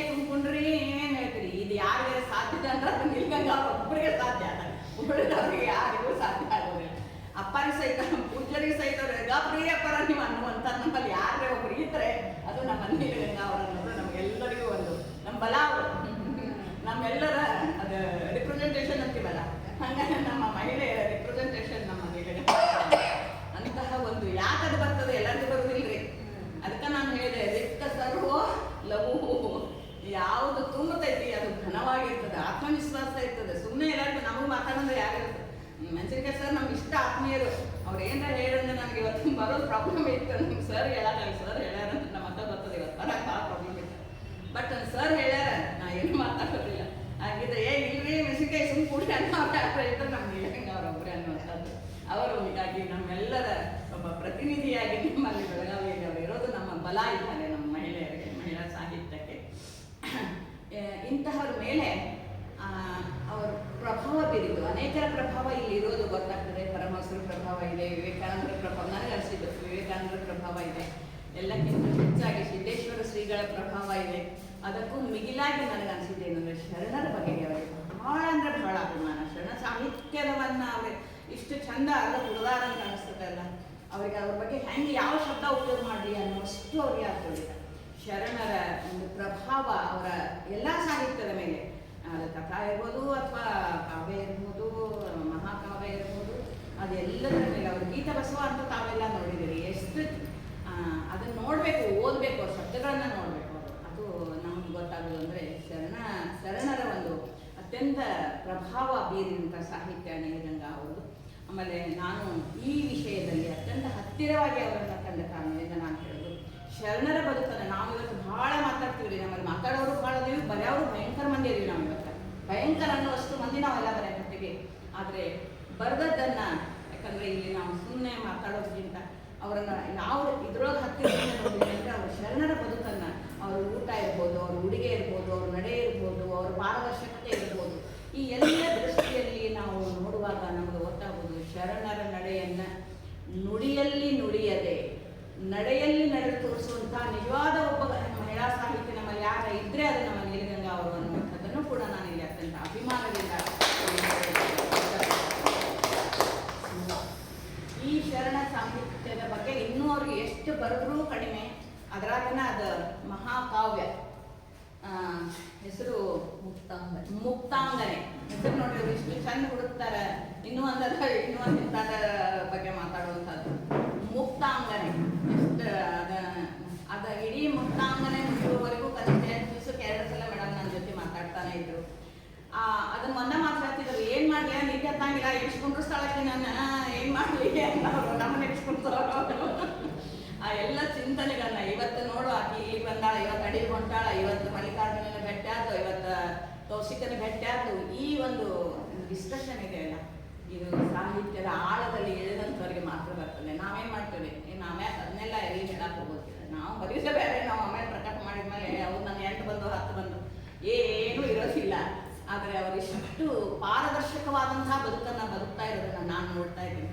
ತುಂಬಿಕೊಂಡ್ರಿ ಏನು ಹೇಳ್ತೀರಿ, ಇದು ಯಾರಿಗೆ ಸಾಧ್ಯತೆ ಅಂದ್ರೆ ಅದು ನೀಲಗಂಗಾ ಒಬ್ಬರಿಗೆ ಸಾಧ್ಯ ಅದ, ಉಳಿದವ್ರಿಗೆ ಯಾರಿಗೂ ಸಾಧ್ಯ ಆಗೋದಿಲ್ಲ. ಅಪ್ಪರಿಗೆ ಸಹಿತ, ಪೂಜ್ಯರಿಗೆ ಸಹಿತ ಗಾಬ್ರಿ ಅಪ್ಪರ ನೀವು ಅನ್ನುವಂಥ ನಮ್ಮಲ್ಲಿ ನೀಲಗಂಗಾ ಅವರನ್ನೋದು ನಮಗೆಲ್ಲರಿಗೂ ಒಂದು ನಮ್ಮ ಬಲ ಅವರು ನಮ್ಮೆಲ್ಲರ ಅದು ರಿಪ್ರೆಸೆಂಟೇಷನ್ ಅಂತೀವಲ್ಲ ಹಂಗಾಗಿ ನಮ್ಮ ಮಹಿಳೆಯರ ರಿಪ್ರೆಸೆಂಟೇಷನ್ ನಮ್ಮ ನೀಲಗಂಗಾ ಅಂತಹ ಒಂದು ಯಾಕದು ಬರ್ತದೆ ಎಲ್ಲರಿಗೂ ಬರುವುದಿಲ್ರಿ. ಅದಕ್ಕೆ ನಾನು ಹೇಳಿದೆ ರಿಕ್ತ ಸರ್ವೋ ಲಘು, ಯಾವುದು ತುಂಬತೈತಿ ಅದು ಘನವಾಗಿರ್ತದೆ, ಆತ್ಮವಿಶ್ವಾಸ ಇರ್ತದೆ. ಸುಮ್ಮನೆ ಎಲ್ಲರಿಗೂ ನಮಗೂ ಮಾತಾಡೋದು ಯಾರಿರ್ತದೆ ಮೆಣಸಿನಕಾಯಿ ಸರ್ ನಮ್ಗೆ ಇಷ್ಟ ಆತ್ಮೀಯರು, ಅವ್ರು ಏನಾರ ಹೇಳಂದ್ರೆ ನನಗೆ ಇವತ್ತು ಬರೋದು ಪ್ರಾಬ್ಲಮ್ ಇತ್ತು. ನಮ್ಗೆ ಸರ್ ಹೇಳಲ್ಲ, ಸರ್ ಹೇಳ್ಯಾರ ಅಂತ ನಮ್ಮ ಅಕ್ಕ ಬರ್ತದೆ, ಇವತ್ತು ಬರೋಕ್ಕೆ ಭಾಳ ಪ್ರಾಬ್ಲಮ್ ಇತ್ತು. ಬಟ್ ಸರ್ ಹೇಳ್ಯಾರ ನಾ ಏನು ಮಾತಾಡೋದಿಲ್ಲ. ಹಾಗಿದ್ರೆ ಇಲ್ರಿ ಮೆಣಸಿನಕಾಯಿ ಸುಮ್ಮ ಕೂಡ ಅನ್ನೋ ಇದ್ರೆ ನಮ್ಗೆ ನೀಲಗಂಗಾ ಅವರೊಬ್ಬರೇ ಅನ್ನುವಂಥದ್ದು. ಅವರು ಹೀಗಾಗಿ ನಮ್ಮೆಲ್ಲರ ಒಬ್ಬ ಪ್ರತಿನಿಧಿಯಾಗಿ ನಿಮ್ಮಲ್ಲಿ ಬೆಳಗಾವಿಯಲ್ಲಿ ಅವರು ಇರೋದು ನಮ್ಮ ಬಲ ಇದ್ದಾರೆ ನಮ್ಮ ಮಹಿಳೆಯರಿಗೆ, ಮಹಿಳಾ ಸಾಹಿತ್ಯಕ್ಕೆ. ಇಂತಹವ್ರ ಮೇಲೆ ಅವರು ಪ್ರಭಾವ ಬೀರಿದ್ದು ಅನೇಕರ ಪ್ರಭಾವ ಇಲ್ಲಿ ಇರೋದು ಗೊತ್ತಾಗ್ತದೆ. ಪರಮಹಂಸರ ಪ್ರಭಾವ ಇದೆ, ವಿವೇಕಾನಂದರ ಪ್ರಭಾವ, ನನಗೆ ಅನಿಸಿದ್ದು ವಿವೇಕಾನಂದರ ಪ್ರಭಾವ ಇದೆ, ಎಲ್ಲಕ್ಕಿಂತ ಹೆಚ್ಚಾಗಿ ಸಿದ್ದೇಶ್ವರ ಶ್ರೀಗಳ ಪ್ರಭಾವ ಇದೆ. ಅದಕ್ಕೂ ಮಿಗಿಲಾಗಿ ನನಗನ್ಸಿದ್ದು ಏನಂದರೆ ಶರಣರ ಬಗೆಗೆ ಅವರಿಗೆ ಭಾಳ ಅಂದರೆ ಭಾಳ ಅಭಿಮಾನ. ಶರಣ ಸಾಹಿತ್ಯದವನ್ನು ಅವ್ರಿಗೆ ಇಷ್ಟು ಚಂದ ಅಲ್ಲ ಹುಡುಗಾರ ಅಂತ ಅನಿಸ್ತದೆ ಅಲ್ಲ, ಅವರಿಗೆ ಅವ್ರ ಬಗ್ಗೆ ಹೆಂಗೆ ಯಾವ ಶಬ್ದ ಉಪಯೋಗ ಮಾಡಲಿ ಅನ್ನೋಷ್ಟು ಅವ್ರಿಗೆ ಆಗ್ತದೆ. ಶರಣರ ಒಂದು ಪ್ರಭಾವ ಅವರ ಎಲ್ಲ ಸಾಹಿತ್ಯದ ಮೇಲೆ, ಅದು ಕಥಾ ಇರ್ಬೋದು ಅಥವಾ ಕಾವ್ಯ ಇರ್ಬೋದು, ಮಹಾಕಾವ್ಯ ಇರ್ಬೋದು, ಅದೆಲ್ಲದರ ಮೇಲೆ ಅವರು ಗೀತ ಬಸವ ಅಂತ ತಾವೆಲ್ಲ ನೋಡಿದ್ದೀರಿ. ಎಷ್ಟು ಅದನ್ನು ನೋಡಬೇಕು, ಓದಬೇಕು, ಅವ್ರ ಶಬ್ದಗಳನ್ನು ನೋಡಬೇಕು. ಅದು ನಮ್ಗೆ ಗೊತ್ತಾಗೋದು ಅಂದರೆ ಶರಣರ ಒಂದು ಅತ್ಯಂತ ಪ್ರಭಾವ ಬೀರಿದಂಥ ಸಾಹಿತ್ಯ ನೀಲಗಂಗಾ ಅವರು. ಆಮೇಲೆ ನಾನು ಈ ವಿಷಯದಲ್ಲಿ ಅತ್ಯಂತ ಹತ್ತಿರವಾಗಿ ಅವರನ್ನು ಕಂಡ ಕಾರಣದಿಂದ ನಾನು ಹೇಳೋದು ಶರಣರ ಬದುಕನ್ನು ನಾವು ಇವತ್ತು ಭಾಳ ಮಾತಾಡ್ತೀವಿ. ನಮ್ಮಲ್ಲಿ ಮಾತಾಡೋರು ಭಾಳ ಅದೀವಿ, ಬರೆಯೋರು ಭಯಂಕರ ಮಂದಿ ಅದೀವಿ ನಾವು ಇವತ್ತು. ಭಯಂಕರ ಅನ್ನೋಷ್ಟು ಮಂದಿ ನಾವೆಲ್ಲ ಬರೆಯಕತ್ತೀವಿ. ಆದರೆ ಬರೆದದ್ದನ್ನು, ಯಾಕಂದರೆ ಇಲ್ಲಿ ನಾವು ಸುಮ್ಮನೆ ಮಾತಾಡೋದ್ರಿಂದ ಅವರನ್ನು ಯಾವ ಇದ್ರೊಳಗೆ ಹತ್ತಿರದಿಂದ ನೋಡಿದ್ವಿ ಅಂದರೆ ಅವ್ರ ಶರಣರ ಬದುಕನ್ನು, ಅವ್ರ ಊಟ ಇರ್ಬೋದು, ಅವ್ರ ಉಡುಗೆ ಇರ್ಬೋದು, ಅವ್ರ ನಡೆ ಇರ್ಬೋದು, ಅವ್ರ ಪಾರದರ್ಶಕತೆ ಇರ್ಬೋದು, ಈ ಎಲ್ಲ ದೃಷ್ಟಿಯಲ್ಲಿ ನಾವು ನೋಡುವಾಗ ನಮಗೆ ಗೊತ್ತಾಗೋದು ಶರಣರ ನಡೆಯನ್ನು ನುಡಿಯಲ್ಲಿ ನುಡಿಯದೆ ನಡೆಯಲ್ಲಿ ನಡೆದು ತೋರಿಸುವಂಥ ನಿಜವಾದ ಒಬ್ಬ ಮಹಿಳಾ ಸಾಹಿತ್ಯ ನಮ್ಮಲ್ಲಿ ಯಾರ ಇದ್ದರೆ ಅದು ನಮ್ಮ ನೀಲಗಂಗಾ ಅವರು ಅನ್ನುವಂಥದ್ದನ್ನು ಕೂಡ ನಾನು ಇಲ್ಲಿ ಅತ್ಯಂತ ಅಭಿಮಾನದಿಂದ ಈ ಶರಣ ಸಾಹಿತ್ಯದ ಬಗ್ಗೆ ಇನ್ನೂ ಅವ್ರಿಗೆ ಎಷ್ಟು ಬರೆದ್ರೂ ಕಡಿಮೆ. ಅದರಾಗನ ಅದು ಮಹಾಕಾವ್ಯ ಹೆಸರು ಮುಕ್ತಾಂಗನೆ ಹೆಸರು ನೋಡ್ರಿ ಇಷ್ಟು ಚಂದ ಹುಡುಕ್ತಾರೆ. ಇನ್ನೂ ಇಂಥದ ಬಗ್ಗೆ ಮಾತಾಡುವಂಥದ್ದು ಮುಕ್ತಾಂಗನೆ. ಎಷ್ಟು ಅದ ಇಡೀ ಮುಕ್ತಾಂಗನೆ ಮುಗಿಯುವವರೆಗೂ ಕನಿಷ್ಠ 2 ದಿವಸಕ್ಕೆ 2 ಸಲ ಮೇಡಮ್ ನನ್ನ ಜೊತೆ ಮಾತಾಡ್ತಾನೆ ಇದ್ರು. ಅದನ್ನ ಮೊನ್ನೆ ಮಾತಾಡ್ತಿದ್ರು, ಏನು ಮಾಡಲಿ ನಿದ್ದೆ ಹತ್ತಂಗಿಲ್ಲ, ಎಡ್ಸ್ಕೊಂಡ್ರು ಸ್ಥಳಕ್ಕೆ ನನ್ನ ಏನು ಮಾಡಲಿ ಅನ್ನೋರು ನಮ್ಮನ್ನ ಎಡ್ಸ್ಕೊಂಡ್ರು. ಆ ಎಲ್ಲ ಚಿಂತನೆಗಳನ್ನ ಇವತ್ತು ನೋಡು, ಆಕಿ ಇಲ್ಲಿ ಬಂದಾಳ, ಇವತ್ತು ಅಡಿಗೆ ಹೊಂಟಾಳ, ಇವತ್ತು ಮಲ್ಲಿಕಾರ್ಜುನನ ಭೇಟಿ ಆದ್ದು, ಇವತ್ತು ಕೌಶಿಕನ ಭೇಟಿ ಆದ್ದು. ಈ ಒಂದು ಡಿಸ್ಕಷನ್ ಇದೆಯಲ್ಲ, ಇದು ಸಾಹಿತ್ಯದ ಆಳದಲ್ಲಿ ಇಳಿದಂಥವ್ರಿಗೆ ಮಾತ್ರ ಬರ್ತದೆ. ನಾವೇನು ಮಾಡ್ತೇವೆ, ನಾವೇ ಅದನ್ನೆಲ್ಲ ಎಲ್ಲಿ ಹೇಳಕ್ಕೆ ಹೋಗೋದಿಲ್ಲ. ನಾವು ಬರೀಸೇ ಬೇರೆ, ನಾವು ಆಮೇಲೆ ಪ್ರಕಟ ಮಾಡಿದ್ಮೇಲೆ ಅವ್ರು ನನ್ನ 8 ಬಂದು 10 ಬಂದು ಏನೂ ಇರೋದಿಲ್ಲ. ಆದರೆ ಅವರಿಷ್ಟು ಪಾರದರ್ಶಕವಾದಂತಹ ಬದುಕನ್ನು ಬದುಕ್ತಾ ಇರೋದನ್ನು ನಾನು ನೋಡ್ತಾ ಇದ್ದೀನಿ.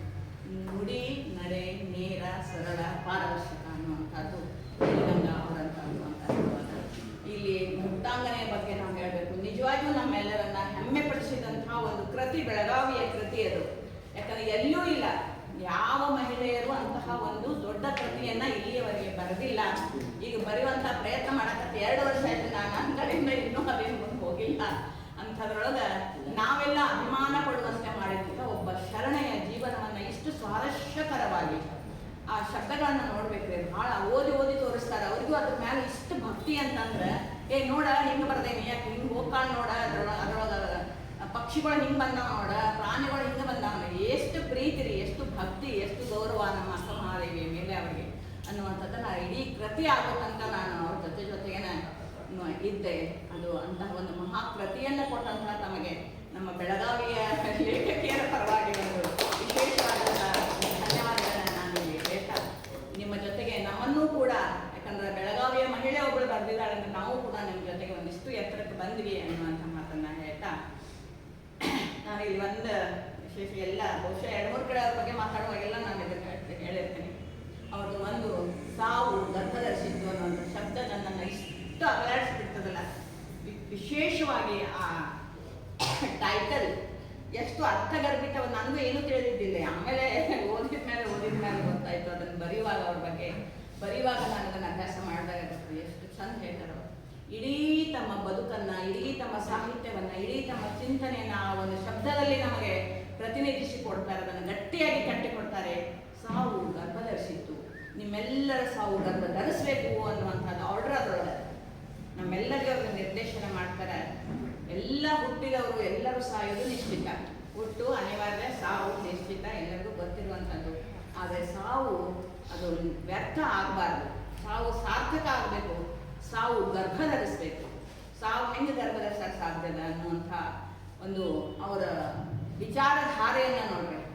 ನುಡಿ ನಡೆ ನೇರ ಸರಳ ಪಾರದರ್ಶಕ ಅನ್ನುವಂಥದ್ದು ನೀಲಗಂಗಾ ಅವರಂಥದ್ದು ಅಂತ ಹೇಳುವಾಗ ಇಲ್ಲಿ ಮುಕ್ತಾಂಗನೆಯ ಬಗ್ಗೆ ನಾವು ಹೇಳಬೇಕು. ನಿಜವಾಗಿಯೂ ನಮ್ಮೆಲ್ಲರನ್ನ ಹೆಮ್ಮೆ ಪಡಿಸಿದಂತಹ ಒಂದು ಕೃತಿ, ಬೆಳಗಾವಿಯ ಕೃತಿ ಅದು. ಯಾಕಂದರೆ ಎಲ್ಲೂ ಇಲ್ಲ, ಯಾವ ಮಹಿಳೆಯರು ಅಂತಹ ಒಂದು ದೊಡ್ಡ ಕೃತಿಯನ್ನು ಇಲ್ಲಿಯವರೆಗೆ ಬರೆದಿಲ್ಲ. ಈಗ ಬರೆಯುವಂಥ ಪ್ರಯತ್ನ ಮಾಡಕತ್ತೆ 2 ವರ್ಷ ಆಯ್ತು, ನಾನು ನನ್ನ ಕಡೆಯಿಂದ ಇನ್ನೂ ಅದೇನು ಮುಂದೆ ಹೋಗಿಲ್ಲ. ಅಂಥದ್ರೊಳಗೆ ನಾವೆಲ್ಲ ಅಭಿಮಾನ ಪಡುವಂತೆ ಮಾಡಿದಂಥ ಒಬ್ಬ ಶರಣೆಯ ಜೀವನವನ್ನು ಇಷ್ಟು ಸ್ವಾರಸ್ಯಕರವಾಗಿ ಆ ಶಬ್ದಗಳನ್ನು ನೋಡ್ಬೇಕ್ರಿ, ಭಾಳ ಓದಿ ತೋರಿಸ್ತಾರೆ. ಅವ್ರಿಗೂ ಅದ್ರ ಮೇಲೆ ಇಷ್ಟು ಭಕ್ತಿ ಅಂತಂದ್ರೆ, ನೋಡ ಹಿಂಗೆ ಬರ್ದೇನಿ, ಯಾಕೆ ಹಿಂಗೆ ಹೋಗ್ಕಾಳು ನೋಡ, ಅದ್ರೊಳಗೆ ಪಕ್ಷಿಗಳು ಹಿಂಗೆ ಬಂದಾವ ನೋಡ, ಪ್ರಾಣಿಗಳು ಹಿಂಗೆ ಬಂದಾವ, ಎಷ್ಟು ಪ್ರೀತಿ ರೀ, ಎಷ್ಟು ಭಕ್ತಿ, ಎಷ್ಟು ಗೌರವ ನಮ್ಮ ಅಕ್ಕ ಮಹಾದೇವಿಯ ಮೇಲೆ ಅವರಿಗೆ ಅನ್ನುವಂಥದ್ದನ್ನು ಇಡೀ ಕೃತಿ ಆಗೋತಂಕ ನಾನು ಅವ್ರ ಜೊತೆಗೇನೆ ಇದ್ದೆ. ಅದು ಅಂತಹ ಒಂದು ಮಹಾಕೃತಿಯನ್ನು ಕೊಟ್ಟಂತಹ ತಮಗೆ ನಮ್ಮ ಬೆಳಗಾವಿಯ ಲೇಖಕಿಯರ ಪರವಾಗಿ ಒಂದು ವಿಶೇಷವಾದಂತಹ ಧನ್ಯವಾದಗಳನ್ನು ನಾನು ಇಲ್ಲಿ ಹೇಳ್ತಾ, ನಿಮ್ಮ ಜೊತೆಗೆ ನಮ್ಮನ್ನೂ ಕೂಡ, ಯಾಕಂದರೆ ಬೆಳಗಾವಿಯ ಮಹಿಳೆ ಒಬ್ಬಳು ಬರೆದಿದ್ದಾಳೆ ಅಂದರೆ ನಾವು ಕೂಡ ನಿಮ್ಮ ಜೊತೆಗೆ ಒಂದಿಷ್ಟು ಎತ್ತರಕ್ಕೆ ಬಂದ್ವಿ ಅನ್ನುವಂಥ ಮಾತನ್ನು ಹೇಳ್ತಾ, ನಾನು ಇಲ್ಲಿ ಒಂದು ವಿಶೇಷ ಎಲ್ಲ ಬಹುಶಃ 2-3 ಕಡೆ ಅವ್ರ ಬಗ್ಗೆ ಮಾತಾಡುವಾಗೆಲ್ಲ ನಾನು ಇದನ್ನು ಹೇಳಿರ್ತೇನೆ. ಅವ್ರದ್ದು ಒಂದು ಸಾವು ಗರ್ಭಧರಿಸಿದ್ದು ಅನ್ನೋದು ಶಬ್ದ ನನ್ನನ್ನು ಇಷ್ಟು ಅಗಲಾಡಿಸ್ಬಿಡ್ತದಲ್ಲ. ವಿಶೇಷವಾಗಿ ಆ ಟೈಟಲ್ ಎಷ್ಟು ಅರ್ಥಗರ್ಭಿತ, ನನಗೂ ಏನೂ ತಿಳಿದಿದ್ದಿಲ್ಲ. ಆಮೇಲೆ ಓದಿದ ಮೇಲೆ ಗೊತ್ತಾಯಿತು. ಅದನ್ನು ಬರೆಯುವಾಗ ಅವ್ರ ಬಗ್ಗೆ ಬರೆಯುವಾಗ ನಾನು ಅದನ್ನು ಅಭ್ಯಾಸ ಮಾಡಿದಾಗ ಎಷ್ಟು ಚಂದ ಹೇಳ್ತಾರೋ. ಇಡೀ ತಮ್ಮ ಬದುಕನ್ನು, ಇಡೀ ತಮ್ಮ ಸಾಹಿತ್ಯವನ್ನು, ಇಡೀ ತಮ್ಮ ಚಿಂತನೆಯನ್ನು ಆ ಒಂದು ಶಬ್ದದಲ್ಲಿ ನಮಗೆ ಪ್ರತಿನಿಧಿಸಿ ಕೊಡ್ತಾರೆ, ಅದನ್ನು ಗಟ್ಟಿಯಾಗಿ ಕಟ್ಟಿಕೊಡ್ತಾರೆ. ಸಾವು ಗರ್ಭಧರಿಸಿತ್ತು, ನಿಮ್ಮೆಲ್ಲರ ಸಾವು ಗರ್ಭ ಧರಿಸಬೇಕು ಅನ್ನುವಂಥದ್ದು ಆರ್ಡರ್ ಅದರೊಳಗೆ ನಮ್ಮೆಲ್ಲರಿಗೂ ಅವ್ರಿಗೆ ನಿರ್ದೇಶನ ಮಾಡ್ತಾರೆ. ಎಲ್ಲ ಹುಟ್ಟಿದವರು ಎಲ್ಲರೂ ಸಾಯೋದು ನಿಶ್ಚಿತ, ಹುಟ್ಟು ಅನಿವಾರ್ಯ, ಸಾವು ನಿಶ್ಚಿತ, ಎಲ್ಲರಿಗೂ ಗೊತ್ತಿರುವಂಥದ್ದು. ಆದರೆ ಸಾವು ಅದು ವ್ಯರ್ಥ ಆಗಬಾರ್ದು, ಸಾವು ಸಾರ್ಥಕ ಆಗಬೇಕು, ಸಾವು ಗರ್ಭ ಧರಿಸಬೇಕು. ಸಾವು ಹೆಂಗೆ ಗರ್ಭ ಧರಿಸಕ್ಕೆ ಸಾಧ್ಯದ ಅನ್ನುವಂಥ ಒಂದು ಅವರ ವಿಚಾರಧಾರೆಯನ್ನು ನೋಡ್ಬೇಕು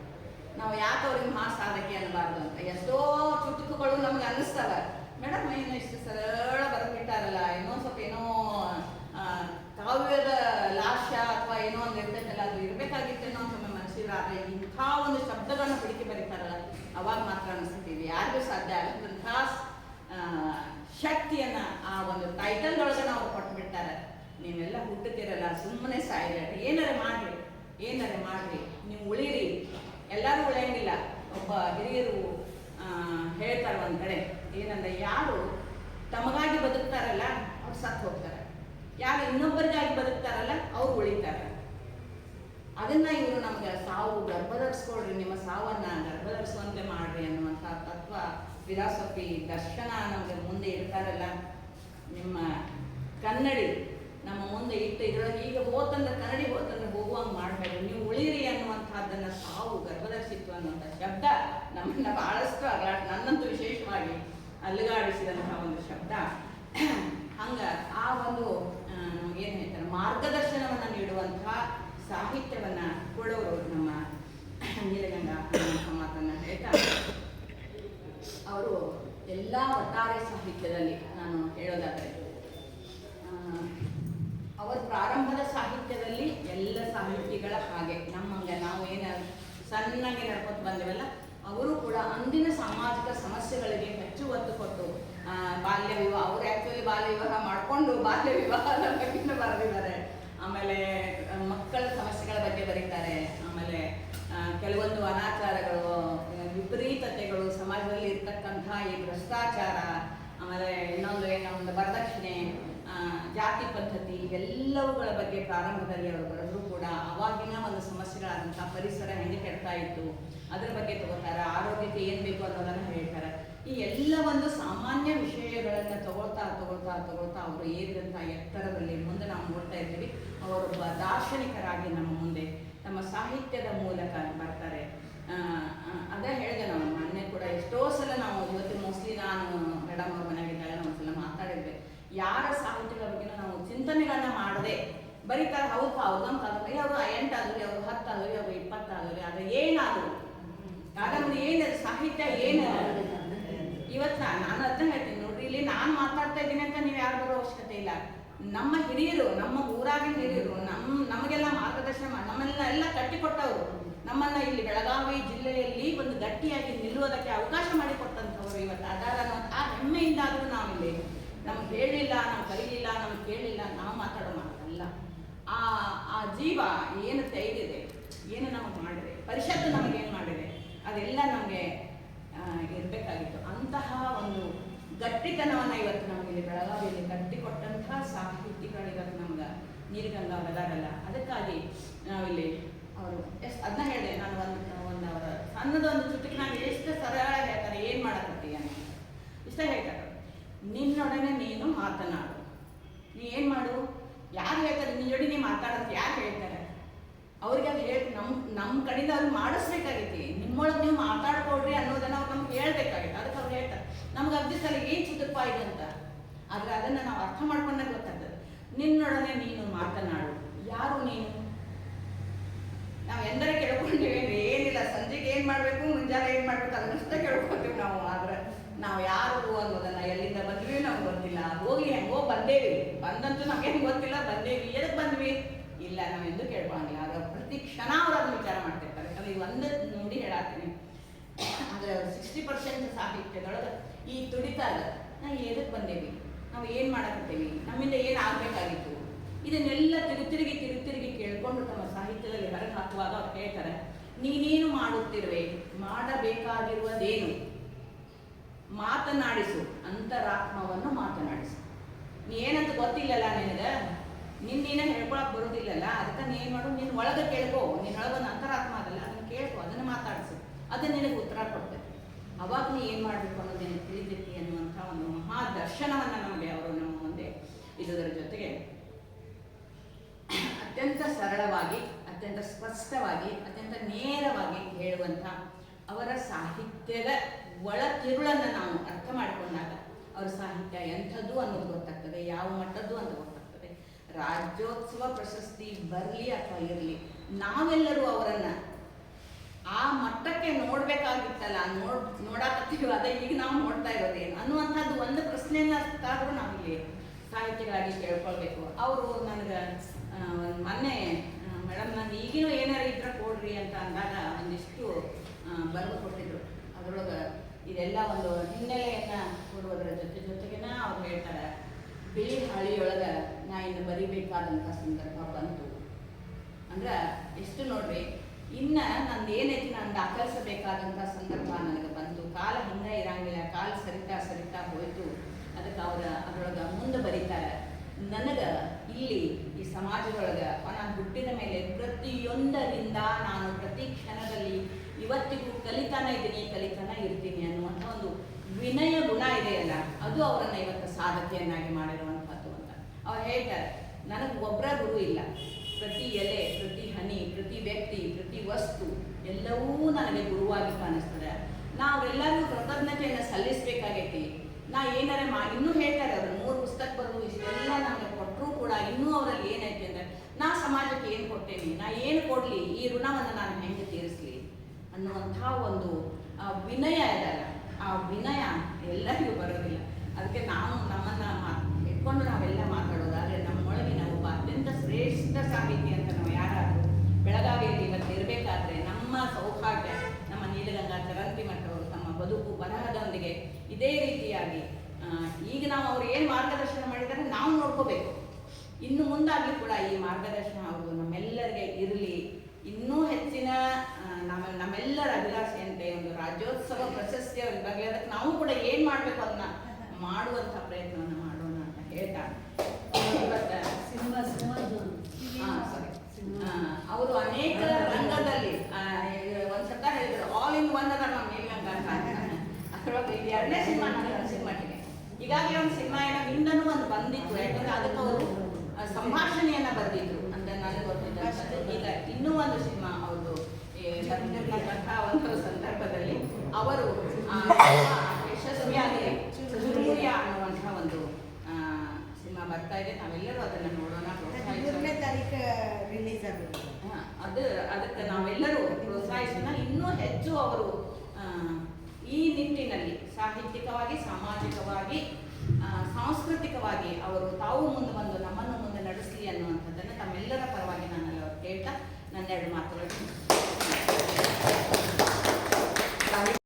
ನಾವು. ಯಾಕೆ ಅವ್ರಿಗೆ ಸಾಧಕೆ ಅನ್ನಬಾರ್ದು ಅಂತ ಎಷ್ಟೋ ಚುಟುಕುಗಳು ನಮ್ಗೆ ಅನ್ನಿಸ್ತವೆ. ಮೇಡಮ್ ಏನು ಇಷ್ಟು ಸರಳ ಬರೆದ್ಬಿಟ್ಟಾರಲ್ಲ, ಇನ್ನೊಂದು ಸ್ವಲ್ಪ ಏನೋ ಕಾವ್ಯದ ಲಾಸ್ಯ ಅಥವಾ ಏನೋ ಒಂದು ಇರ್ತೈತಲ್ಲ, ಅದು ಇರಬೇಕಾಗಿತ್ತೇನೋ ಅಂತ ಮನಸ್ಸಿದ್ರೆ. ಆದರೆ ಇಂಥ ಒಂದು ಶಬ್ದಗಳನ್ನ ಹುಡುಕಿ ಬರೀತಾರಲ್ಲ, ಅವಾಗ ಮಾತ್ರ ಅನಿಸ್ತೀವಿ ಯಾರಿಗೂ ಸಾಧ್ಯ ಆಗದಂಥ ಶಕ್ತಿಯನ್ನು ಆ ಒಂದು ಟೈಟಲ್ದೊಳಗೆ ನಾವು ಕೊಟ್ಬಿಡ್ತಾರೆ. ನೀವೆಲ್ಲ ಹುಟ್ಟುತ್ತೀರಲ್ಲ, ಸುಮ್ಮನೆ ಸಾಯಿರಿ, ಏನಾರೆ ಮಾಡಿರಿ, ಏನಾರೆ ಮಾಡಿರಿ, ನೀವು ಉಳಿರಿ. ಎಲ್ಲರೂ ಉಳಿಯಂಗಿಲ್ಲ. ಒಬ್ಬ ಹಿರಿಯರು ಹೇಳ್ತಾರೆ ಒಂದು ಕಡೆ ಏನಂದ್ರೆ, ಯಾರು ತಮಗಾಗಿ ಬದುಕ್ತಾರಲ್ಲ ಅವ್ರು ಸತ್ತು ಹೋಗ್ತಾರೆ, ಯಾರು ಇನ್ನೊಬ್ಬರಿಗಾಗಿ ಬದುಕ್ತಾರಲ್ಲ ಅವ್ರು ಉಳಿತಾರೆ. ಅದನ್ನ ಇವರು ನಮ್ಗೆ ಸಾವು ಗರ್ಭಧರಿಸ್ಕೊಳ್ರಿ, ನಿಮ್ಮ ಸಾವನ್ನ ಗರ್ಭಧರಿಸುವಂತೆ ಮಾಡ್ರಿ ಅನ್ನುವಂಥ ತತ್ವ, ಫಿಲಾಸಫಿ, ದರ್ಶನ ನಮಗೆ ಮುಂದೆ ಇಡ್ತಾರಲ್ಲ. ನಿಮ್ಮ ಕನ್ನಡಿ ನಮ್ಮ ಮುಂದೆ ಇಟ್ಟು ಇದ್ರೊಳಗೆ ಈಗ ಹೋತಂದ್ರೆ ಕನ್ನಡಿ ಹೋತಂದ್ರೆ ಹೋಗುವಂಗೆ ಮಾಡಬೇಡಿ, ನೀವು ಉಳಿರಿ ಅನ್ನುವಂಥದ್ದನ್ನು ಸಾವು ಗರ್ಭಧರಿಸಿತ್ತು ಅನ್ನುವಂಥ ಶಬ್ದ ನಮ್ಮನ್ನು ಭಾಳಷ್ಟು ನನ್ನಂತೂ ವಿಶೇಷವಾಗಿ ಅಲುಗಾಡಿಸಿದಂಥ ಒಂದು ಶಬ್ದ. ಹಂಗೆ ಆ ಒಂದು ಏನು ಹೇಳ್ತಾರೆ ಮಾರ್ಗದರ್ಶನವನ್ನು ನೀಡುವಂಥ ಸಾಹಿತ್ಯವನ್ನು ಕೊಡೋರು ನಮ್ಮ ನೀಲಗಂಗಾ ಅನ್ನುವಂಥ ಮಾತನ್ನು ಹೇಳ್ತಾ, ಅವರು ಎಲ್ಲ ಒಟ್ಟಾರೆ ಸಾಹಿತ್ಯದಲ್ಲಿ ನಾನು ಹೇಳೋದಾದರೆ, ಅವರ ಪ್ರಾರಂಭದ ಸಾಹಿತ್ಯದಲ್ಲಿ ಎಲ್ಲ ಸಾಹಿತಿಗಳ ಹಾಗೆ ನಮ್ಮಂಗೆ ನಾವು ಏನು ಸಣ್ಣಗೆ ನಡ್ಕೊತ ಬಂದೇವಲ್ಲ, ಅವರು ಕೂಡ ಅಂದಿನ ಸಾಮಾಜಿಕ ಸಮಸ್ಯೆಗಳಿಗೆ ಹೆಚ್ಚು ಒತ್ತು ಕೊಟ್ಟು ಬಾಲ್ಯ ವಿವಾಹ, ಅವರು ಆ್ಯಕ್ಚುಲಿ ಬಾಲ್ಯ ವಿವಾಹ ಮಾಡಿಕೊಂಡು ಬಾಲ್ಯ ವಿವಾಹದ ಬಗ್ಗೆ ಬರೆದಿದ್ದಾರೆ. ಆಮೇಲೆ ಮಕ್ಕಳ ಸಮಸ್ಯೆಗಳ ಬಗ್ಗೆ ಬರೀತಾರೆ. ಆಮೇಲೆ ಕೆಲವೊಂದು ಅನಾಚಾರಗಳು, ವಿಪರೀತತೆಗಳು, ಸಮಾಜದಲ್ಲಿ ಇರ್ತಕ್ಕಂಥ ಈ ಭ್ರಷ್ಟಾಚಾರ, ಆಮೇಲೆ ಇನ್ನೊಂದು ಏನೊಂದು ವರದಕ್ಷಿಣೆ, ಜಾತಿ ಪದ್ಧತಿ, ಎಲ್ಲವುಗಳ ಬಗ್ಗೆ ಪ್ರಾರಂಭದಲ್ಲಿ ಅವರು ಬರೆದ್ರು ಕೂಡ ಅವಾಗಿನ ಒಂದು ಸಮಸ್ಯೆಗಳಾದಂಥ ಪರಿಸರ ಹೆಂಗೆ ಕೆಡ್ತಾ ಇತ್ತು ಅದರ ಬಗ್ಗೆ ತಗೋತಾರೆ. ಆರೋಗ್ಯಕ್ಕೆ ಏನು ಬೇಕು ಅನ್ನೋದನ್ನು ಹೇಳ್ತಾರೆ. ಈ ಎಲ್ಲ ಒಂದು ಸಾಮಾನ್ಯ ವಿಷಯಗಳನ್ನು ತಗೊಳ್ತಾ ಅವರು ಏರಿದಂಥ ಎತ್ತರದಲ್ಲಿ ಮುಂದೆ ನಾವು ನೋಡ್ತಾ ಇದ್ದೀವಿ. ಅವರೊಬ್ಬ ದಾರ್ಶನಿಕರಾಗಿ ನಮ್ಮ ಮುಂದೆ ತಮ್ಮ ಸಾಹಿತ್ಯದ ಮೂಲಕ ಬರ್ತಾರೆ. ಅದೇ ಹೇಳಿದೆ ನಾವು ಮೊನ್ನೆ ಕೂಡ ಎಷ್ಟೋ ಸಲ ನಾವು ಇವತ್ತು ಮೋಸ್ಟ್ಲಿ ನಾನು ಮೇಡಮ್ ಅವ್ರ ಮನೆಗಿದ್ದಾಗ ನಾವು ಒಂದ್ಸಲ ಮಾತಾಡಿದ್ವಿ. ಯಾರ ಸಾಹಿತ್ಯಗಳ ಬಗ್ಗೆ ನಾವು ಚಿಂತನೆಗಳನ್ನ ಮಾಡದೆ ಬರೀತಾರೆ. ಹೌದು ಅವ್ರದೊಂದು ಕಾದಂಬರಿ, ಅವರು 8 ಆದ್ರಿ, ಅವರು 10 ಆದ್ರಿ, ಅವರು 20 ಆದ್ರಿ, ಆದರೆ ಏನಾದ್ರು ಕಾದಂಬರಿ ಏನದು, ಸಾಹಿತ್ಯ ಏನು? ಇವತ್ತು ನಾನು ಅದನ್ನ ಹೇಳ್ತೀನಿ ನೋಡ್ರಿ, ಇಲ್ಲಿ ನಾನು ಮಾತಾಡ್ತಾ ಇದ್ದೀನಿ ಅಂತ ನೀವು ಯಾರು ಬರೋ ಅವಶ್ಯಕತೆ ಇಲ್ಲ. ನಮ್ಮ ಹಿರಿಯರು, ನಮ್ಮ ಊರಾಗಿನ ಹಿರಿಯರು ನಮಗೆಲ್ಲ ಮಾರ್ಗದರ್ಶನ ನಮ್ಮನ್ನೆಲ್ಲ ಕಟ್ಟಿಕೊಟ್ಟವರು, ನಮ್ಮನ್ನ ಇಲ್ಲಿ ಬೆಳಗಾವಿ ಜಿಲ್ಲೆಯಲ್ಲಿ ಒಂದು ಗಟ್ಟಿಯಾಗಿ ನಿಲ್ಲುವುದಕ್ಕೆ ಅವಕಾಶ ಮಾಡಿಕೊಟ್ಟಂಥವ್ರು ಇವತ್ತು ಅದಾರ ಅನ್ನೋ ಆ ಹೆಮ್ಮೆಯಿಂದಾದರೂ ನಾವಿಲ್ಲಿ ನಮ್ಗೆ ಹೇಳಿಲ್ಲ, ನಮ್ಗೆ ಕರೀಲಿಲ್ಲ, ನಮ್ಗೆ ಕೇಳಿಲ್ಲ, ನಾವು ಮಾತಾಡೋ ಮಾತಲ್ಲ. ಆ ಜೀವ ಏನು ತೆಗೆದಿದೆ, ಏನು ನಮಗೆ ಮಾಡಿದೆ, ಪರಿಷತ್ತು ನಮಗೇನು ಮಾಡಿದೆ, ಅದೆಲ್ಲ ನಮಗೆ ಇರಬೇಕಾಗಿತ್ತು. ಅಂತಹ ಒಂದು ಗಟ್ಟಿತನವನ್ನು ಇವತ್ತು ನಮಗೆ ಬೆಳಗಾವಿಯಲ್ಲಿ ಕಟ್ಟಿಕೊಟ್ಟಂಥ ಸಾಹಿತಿಗಳು ಇವತ್ತು ನಮ್ಗೆ ನೀಲಗಂಗಾ ಅವರದಾರಲ್ಲ. ಅದಕ್ಕಾಗಿ ನಾವಿಲ್ಲಿ ಅವರು ಅದನ್ನ ಹೇಳಿದೆ ನಾನು, ಒಂದು ಅವರ ಸಣ್ಣದೊಂದು ಚುಟುಕಿ ನಾನು ಎಷ್ಟು ಸರಳ ಹೇಳ್ತಾರೆ, ಏನು ಮಾಡಕತ್ತೀಯ ಅಂತ ಇಷ್ಟ ಹೇಳ್ತಾರೆ. ನಿನ್ನೊಡನೆ ನೀನು ಮಾತನಾಡು, ನೀ ಏನು ಮಾಡು, ಯಾರು ಹೇಳ್ತಾರೆ ನಿನ್ನ ಜೋಡಿ ನೀ ಮಾತಾಡೋದು, ಯಾರು ಹೇಳ್ತಾರೆ ಅವ್ರಿಗೆ ಅದು ಹೇಳಿ ನಮ್ಮ ಕಡೆಯಿಂದ ಅವ್ರಿಗೆ ಮಾಡಿಸ್ಬೇಕಾಗೈತಿ. ನಿಮ್ಮೊಳಗೆ ನೀವು ಮಾತಾಡ್ಕೊಡ್ರಿ ಅನ್ನೋದನ್ನು ಅವ್ರು ನಮ್ಗೆ ಹೇಳ್ಬೇಕಾಗಿತ್ತು. ಅದಕ್ಕೆ ಅವ್ರು ಹೇಳ್ತಾರೆ ನಮ್ಗೆ ಅರ್ಧ ಸಲ ಏನು ಚುಟುಕ ಇದೆ ಅಂತ. ಆದರೆ ಅದನ್ನು ನಾವು ಅರ್ಥ ಮಾಡ್ಕೊಂಡಾಗ ಗೊತ್ತಾಗ್ತದೆ. ನಿನ್ನೊಡನೆ ನೀನು ಮಾತನಾಡು, ಯಾರು ನೀನು? ನಾವು ಎಂದರೆ ಕೇಳ್ಕೊಂಡಿವೇನ್ರಿ, ಏನಿಲ್ಲ, ಸಂಜೆಗೆ ಏನು ಮಾಡಬೇಕು, ಮುಂಜಾನೆ ಏನು ಮಾಡಬೇಕು ಅದನ್ನಷ್ಟೇ ಕೇಳ್ಕೊತೀವಿ ನಾವು. ಆದರೆ ನಾವು ಯಾರು ಅನ್ನೋದನ್ನು, ಎಲ್ಲಿಂದ ಬಂದ್ವಿ ನಮ್ಗೆ ಗೊತ್ತಿಲ್ಲ, ಹೋಗಿ ಹೆಂಗೋ ಬಂದೇವಿ, ಬಂದಂತೂ ನಮಗೇನು ಗೊತ್ತಿಲ್ಲ, ಬಂದೇವಿ, ಎದಕ್ಕೆ ಬಂದ್ವಿ ಇಲ್ಲ ನಾವೆಂದು ಕೇಳ್ಕೊಳಂಗಿಲ್ಲ. ಆದ್ರೆ ಪ್ರತಿ ಕ್ಷಣ ಅವ್ರು ಅದನ್ನು ವಿಚಾರ ಮಾಡ್ತಿರ್ತಾರೆ. ಅದು ಒಂದು ನೋಡಿ ಹೇಳಾತೀನಿ. ಆದರೆ 60% ಸಾಹಿತ್ಯದೊಳಗೆ ಈ ತುಡಿತಾಗ ನಾವು ಎದಕ್ಕೆ ಬಂದೇವಿ, ನಾವು ಏನು ಮಾಡಕತ್ತೀವಿ, ನಮ್ಮಿಂದ ಏನು ಆಗಬೇಕಾಗಿತ್ತು, ಇದನ್ನೆಲ್ಲ ತಿರುಗಿ ಕೇಳ್ಕೊಂಡು ತಮ್ಮ ಸಾಹಿತ್ಯದಲ್ಲಿ ಹೊರಗೆ ಹಾಕುವಾಗ ಅವ್ರು ಹೇಳ್ತಾರೆ, ನೀನೇನು ಮಾಡುತ್ತಿರುವೆ, ಮಾಡಬೇಕಾಗಿರುವುದೇನು, ಮಾತನಾಡಿಸು, ಅಂತರಾತ್ಮವನ್ನು ಮಾತನಾಡಿಸು. ನೀ ಏನಂತ ಗೊತ್ತಿಲ್ಲಲ್ಲ ನಿನಗೆ, ನೀನೇ ಹೇಳ್ಕೊಳಕ್ ಬರೋದಿಲ್ಲಲ್ಲ, ಅದಕ್ಕೆ ನೀ ಏನು ಮಾಡು, ನೀನು ಒಳಗೆ ಕೇಳ್ಕೋ. ನೀನು ಒಳಗೊಂದು ಅಂತರಾತ್ಮ ಅದಲ್ಲ, ಅದನ್ನು ಕೇಳ್ಕೊ, ಅದನ್ನು ಮಾತಾಡಿಸು, ಅದು ನಿನಗೆ ಉತ್ತರ ಕೊಡ್ತೈತಿ. ಅವಾಗ ನೀ ಏನು ಮಾಡಬೇಕು ಅನ್ನೋದೇನು ತಿಳಿತೈತಿ ಅನ್ನುವಂಥ ಒಂದು ಮಹಾ ದರ್ಶನವನ್ನು ನಮಗೆ ಅವರು ನಮ್ಮ ಮುಂದೆ ಇದರ ಜೊತೆಗೆ ಅತ್ಯಂತ ಸರಳವಾಗಿ, ಅತ್ಯಂತ ಸ್ಪಷ್ಟವಾಗಿ, ಅತ್ಯಂತ ನೇರವಾಗಿ ಹೇಳುವಂಥ ಅವರ ಸಾಹಿತ್ಯದ ಒಳ ತಿರುಳನ್ನು ನಾವು ಅರ್ಥ ಮಾಡಿಕೊಂಡಾಗ ಅವರ ಸಾಹಿತ್ಯ ಎಂಥದ್ದು ಅನ್ನೋದು ಗೊತ್ತಾಗ್ತದೆ, ಯಾವ ಮಟ್ಟದ್ದು ಅಂತ ಗೊತ್ತಾಗ್ತದೆ. ರಾಜ್ಯೋತ್ಸವ ಪ್ರಶಸ್ತಿ ಬರಲಿ ಅಥವಾ ಇರಲಿ, ನಾವೆಲ್ಲರೂ ಅವರನ್ನು ಆ ಮಟ್ಟಕ್ಕೆ ನೋಡಬೇಕಾಗಿತ್ತಲ್ಲ, ನೋಡಾಕತ್ತೀವಿ, ಅದೇ ಈಗ ನಾವು ನೋಡ್ತಾ ಇರೋದೇನು ಅನ್ನುವಂಥದ್ದು ಒಂದು ಪ್ರಶ್ನೆಯನ್ನಾದ್ರೂ ನಾವಿಲ್ಲಿ ಸಾಹಿತ್ಯಗಳಾಗಿ ಕೇಳ್ಕೊಳ್ಬೇಕು. ಅವರು ನನಗೆ ಮೊನ್ನೆ ಮೇಡಮ್ ನಾನು ಈಗಿನೂ ಏನಾರು ಇದ್ರೆ ಕೊಡ್ರಿ ಅಂತ ಅಂದಾಗ ಒಂದಿಷ್ಟು ಬರೆದು ಕೊಟ್ಟಿದ್ರು. ಅದರೊಳಗೆ ಇದೆಲ್ಲ ಒಂದು ಹಿನ್ನೆಲೆಯನ್ನು ಕೊಡುವುದರ ಜೊತೆಗೇನ ಅವ್ರು ಹೇಳ್ತಾರೆ, ಬಿಳಿ ಹಾಳಿಯೊಳಗೆ ನಾ ಇನ್ನು ಬರಿಬೇಕಾದಂಥ ಸಂದರ್ಭ ಬಂತು ಅಂದ್ರೆ ಎಷ್ಟು ನೋಡ್ರಿ, ಇನ್ನು ನಂದು ಏನೈತಿ ನಾನು ದಾಖಲಿಸಬೇಕಾದಂಥ ಸಂದರ್ಭ ನನಗೆ ಬಂತು. ಕಾಲ ಹಿಂದೆ ಇರಂಗಿಲ್ಲ, ಕಾಲ ಸರಿತಾ ಸರಿತಾ ಹೋಯ್ತು. ಅದಕ್ಕೆ ಅದರೊಳಗೆ ಮುಂದೆ ಬರೀತಾರೆ, ನನಗೆ ಇಲ್ಲಿ ಈ ಸಮಾಜದೊಳಗೆ ನಾನು ಹುಟ್ಟಿದ ಮೇಲೆ ಪ್ರತಿಯೊಂದರಿಂದ ನಾನು ಪ್ರತಿ ಕ್ಷಣದಲ್ಲಿ ಇವತ್ತಿಗೂ ಕಲಿತಾನೆ ಇರ್ತೀನಿ ಅನ್ನುವಂಥ ಒಂದು ವಿನಯ ಗುಣ ಇದೆಯಲ್ಲ, ಅದು ಅವರನ್ನು ಇವತ್ತು ಸಾಧಕೆಯನ್ನಾಗಿ ಮಾಡಿರುವಂಥದ್ದು ಅಂತ ಅವ್ರು ಹೇಳ್ತಾರೆ. ನನಗೆ ಒಬ್ಬರ ಗುರು ಇಲ್ಲ, ಪ್ರತಿ ಎಲೆ, ಪ್ರತಿ ಹನಿ, ಪ್ರತಿ ವ್ಯಕ್ತಿ, ಪ್ರತಿ ವಸ್ತು ಎಲ್ಲವೂ ನನಗೆ ಗುರುವಾಗಿ ಕಾಣಿಸ್ತದೆ. ನಾವೆಲ್ಲರಿಗೂ ಕೃತಜ್ಞತೆಯನ್ನು ಸಲ್ಲಿಸಬೇಕಾಗೈತಿ. ನಾ ಏನಾರ ಇನ್ನೂ ಹೇಳ್ತಾರೆ ಅವರು, 3 ಪುಸ್ತಕ ಬರೆದು ಇಷ್ಟೆಲ್ಲ ನಮಗೆ ಕೊಟ್ಟರೂ ಕೂಡ ಇನ್ನೂ ಅವರಲ್ಲಿ ಏನೈತಿ ಅಂದರೆ, ನಾ ಸಮಾಜಕ್ಕೆ ಏನು ಕೊಟ್ಟೇನಿ, ನಾ ಏನು ಕೊಡಲಿ, ಈ ಋಣವನ್ನು ನಾನು ಹೆಂಗೆ ತೀರಿಸಲಿ ಅನ್ನುವಂಥ ಒಂದು ವಿನಯ ಇದಲ್ಲ. ಆ ವಿನಯ ಎಲ್ಲರಿಗೂ ಬರೋದಿಲ್ಲ. ಅದಕ್ಕೆ ನಾವು ನಮ್ಮನ್ನು ಇಟ್ಕೊಂಡು ನಾವೆಲ್ಲ ಮಾತಾಡೋದಾದರೆ ನಮ್ಮೊಳಗಿನ ಒಬ್ಬ ಅತ್ಯಂತ ಶ್ರೇಷ್ಠ ಸಾಹಿತಿ ಅಂತ ನಾವು ಯಾರಾದರೂ ಬೆಳಗಾವಿಯಲ್ಲಿ ಇವತ್ತು ಇರಬೇಕಾದ್ರೆ, ನಮ್ಮ ಸೌಭಾಗ್ಯ ನಮ್ಮ ನೀಲಗಂಗಾ ಚರಂತಿಮಠ ಅವರು ತಮ್ಮ ಬದುಕು ಬರಹದೊಂದಿಗೆ ಇದೇ ರೀತಿಯಾಗಿ ಈಗ ನಾವು ಅವ್ರು ಏನು ಮಾರ್ಗದರ್ಶನ ಮಾಡಿದ್ದಾರೆ ನಾವು ನೋಡ್ಕೋಬೇಕು. ಇನ್ನು ಮುಂದಾಗಲಿ ಕೂಡ ಈ ಮಾರ್ಗದರ್ಶನ ಅವರು ನಮ್ಮೆಲ್ಲರಿಗೆ ಇರಲಿ. ಇನ್ನೂ ಹೆಚ್ಚಿನ ನಮ್ಮೆಲ್ಲರ ಅಭಿಲಾಷೆಯಂತೆ ಒಂದು ರಾಜ್ಯೋತ್ಸವ ಪ್ರಶಸ್ತಿಯ ಬಗ್ಗೆ ಅದಕ್ಕೆ ನಾವು ಕೂಡ ಏನು ಮಾಡಬೇಕು ಅದನ್ನ ಮಾಡುವಂಥ ಪ್ರಯತ್ನವನ್ನು ಮಾಡೋಣ ಅಂತ ಹೇಳ್ತಾ ಅವರು ಅನೇಕ ರಂಗದಲ್ಲಿ ಒಂದ್ಸತ ಹೇಳಿದ್ರು, ಆಲ್ ಇನ್ ಒನ್ ಅದ ನಮ್ಮ ನೀಲಗಂಗಾ ಅಂತ. ಅದರೊಳಗೆ ಇದು 2ನೇ ಸಿನಿಮಾ ನನಗೆ ಅನಿಸಿಮಟ್ಟಿಗೆ. ಈಗಾಗಲೇ ಒಂದು ಸಿನಿಮಾ ಏನೋ ಹಿಂದನೂ ಒಂದು ಬಂದಿತ್ತು, ಯಾಕಂದ್ರೆ ಅದಕ್ಕೆ ಅವರು ಸಂಭಾಷಣೆಯನ್ನ ಬರೆದಿದ್ರು ಅಂತ ನನಗೆ ಗೊತ್ತಿದ್ದ. ಈಗ ಇನ್ನೂ ಒಂದು ಸಿನಿಮಾ ಅವರು ಬರ್ತಿರ್ತಕ್ಕಂಥ ಒಂದು ಸಂದರ್ಭದಲ್ಲಿ ಅವರು ಯಶಸ್ವಿಯಾಗಿ ಸೂರ್ಯ ಅನ್ನುವಂಥ ಒಂದು ಸಿನಿಮಾ ಬರ್ತಾ ಇದೆ. ನಾವೆಲ್ಲರೂ ಅದನ್ನು ನೋಡೋಣ, ರಿಲೀಸ್ ಆಗುತ್ತೆ. ಅದಕ್ಕೆ ನಾವೆಲ್ಲರೂ ಪ್ರೋತ್ಸಾಹಿಸೋಣ. ಇನ್ನೂ ಹೆಚ್ಚು ಅವರು ಈ ನಿಟ್ಟಿನಲ್ಲಿ ಸಾಹಿತ್ಯಿಕವಾಗಿ, ಸಾಮಾಜಿಕವಾಗಿ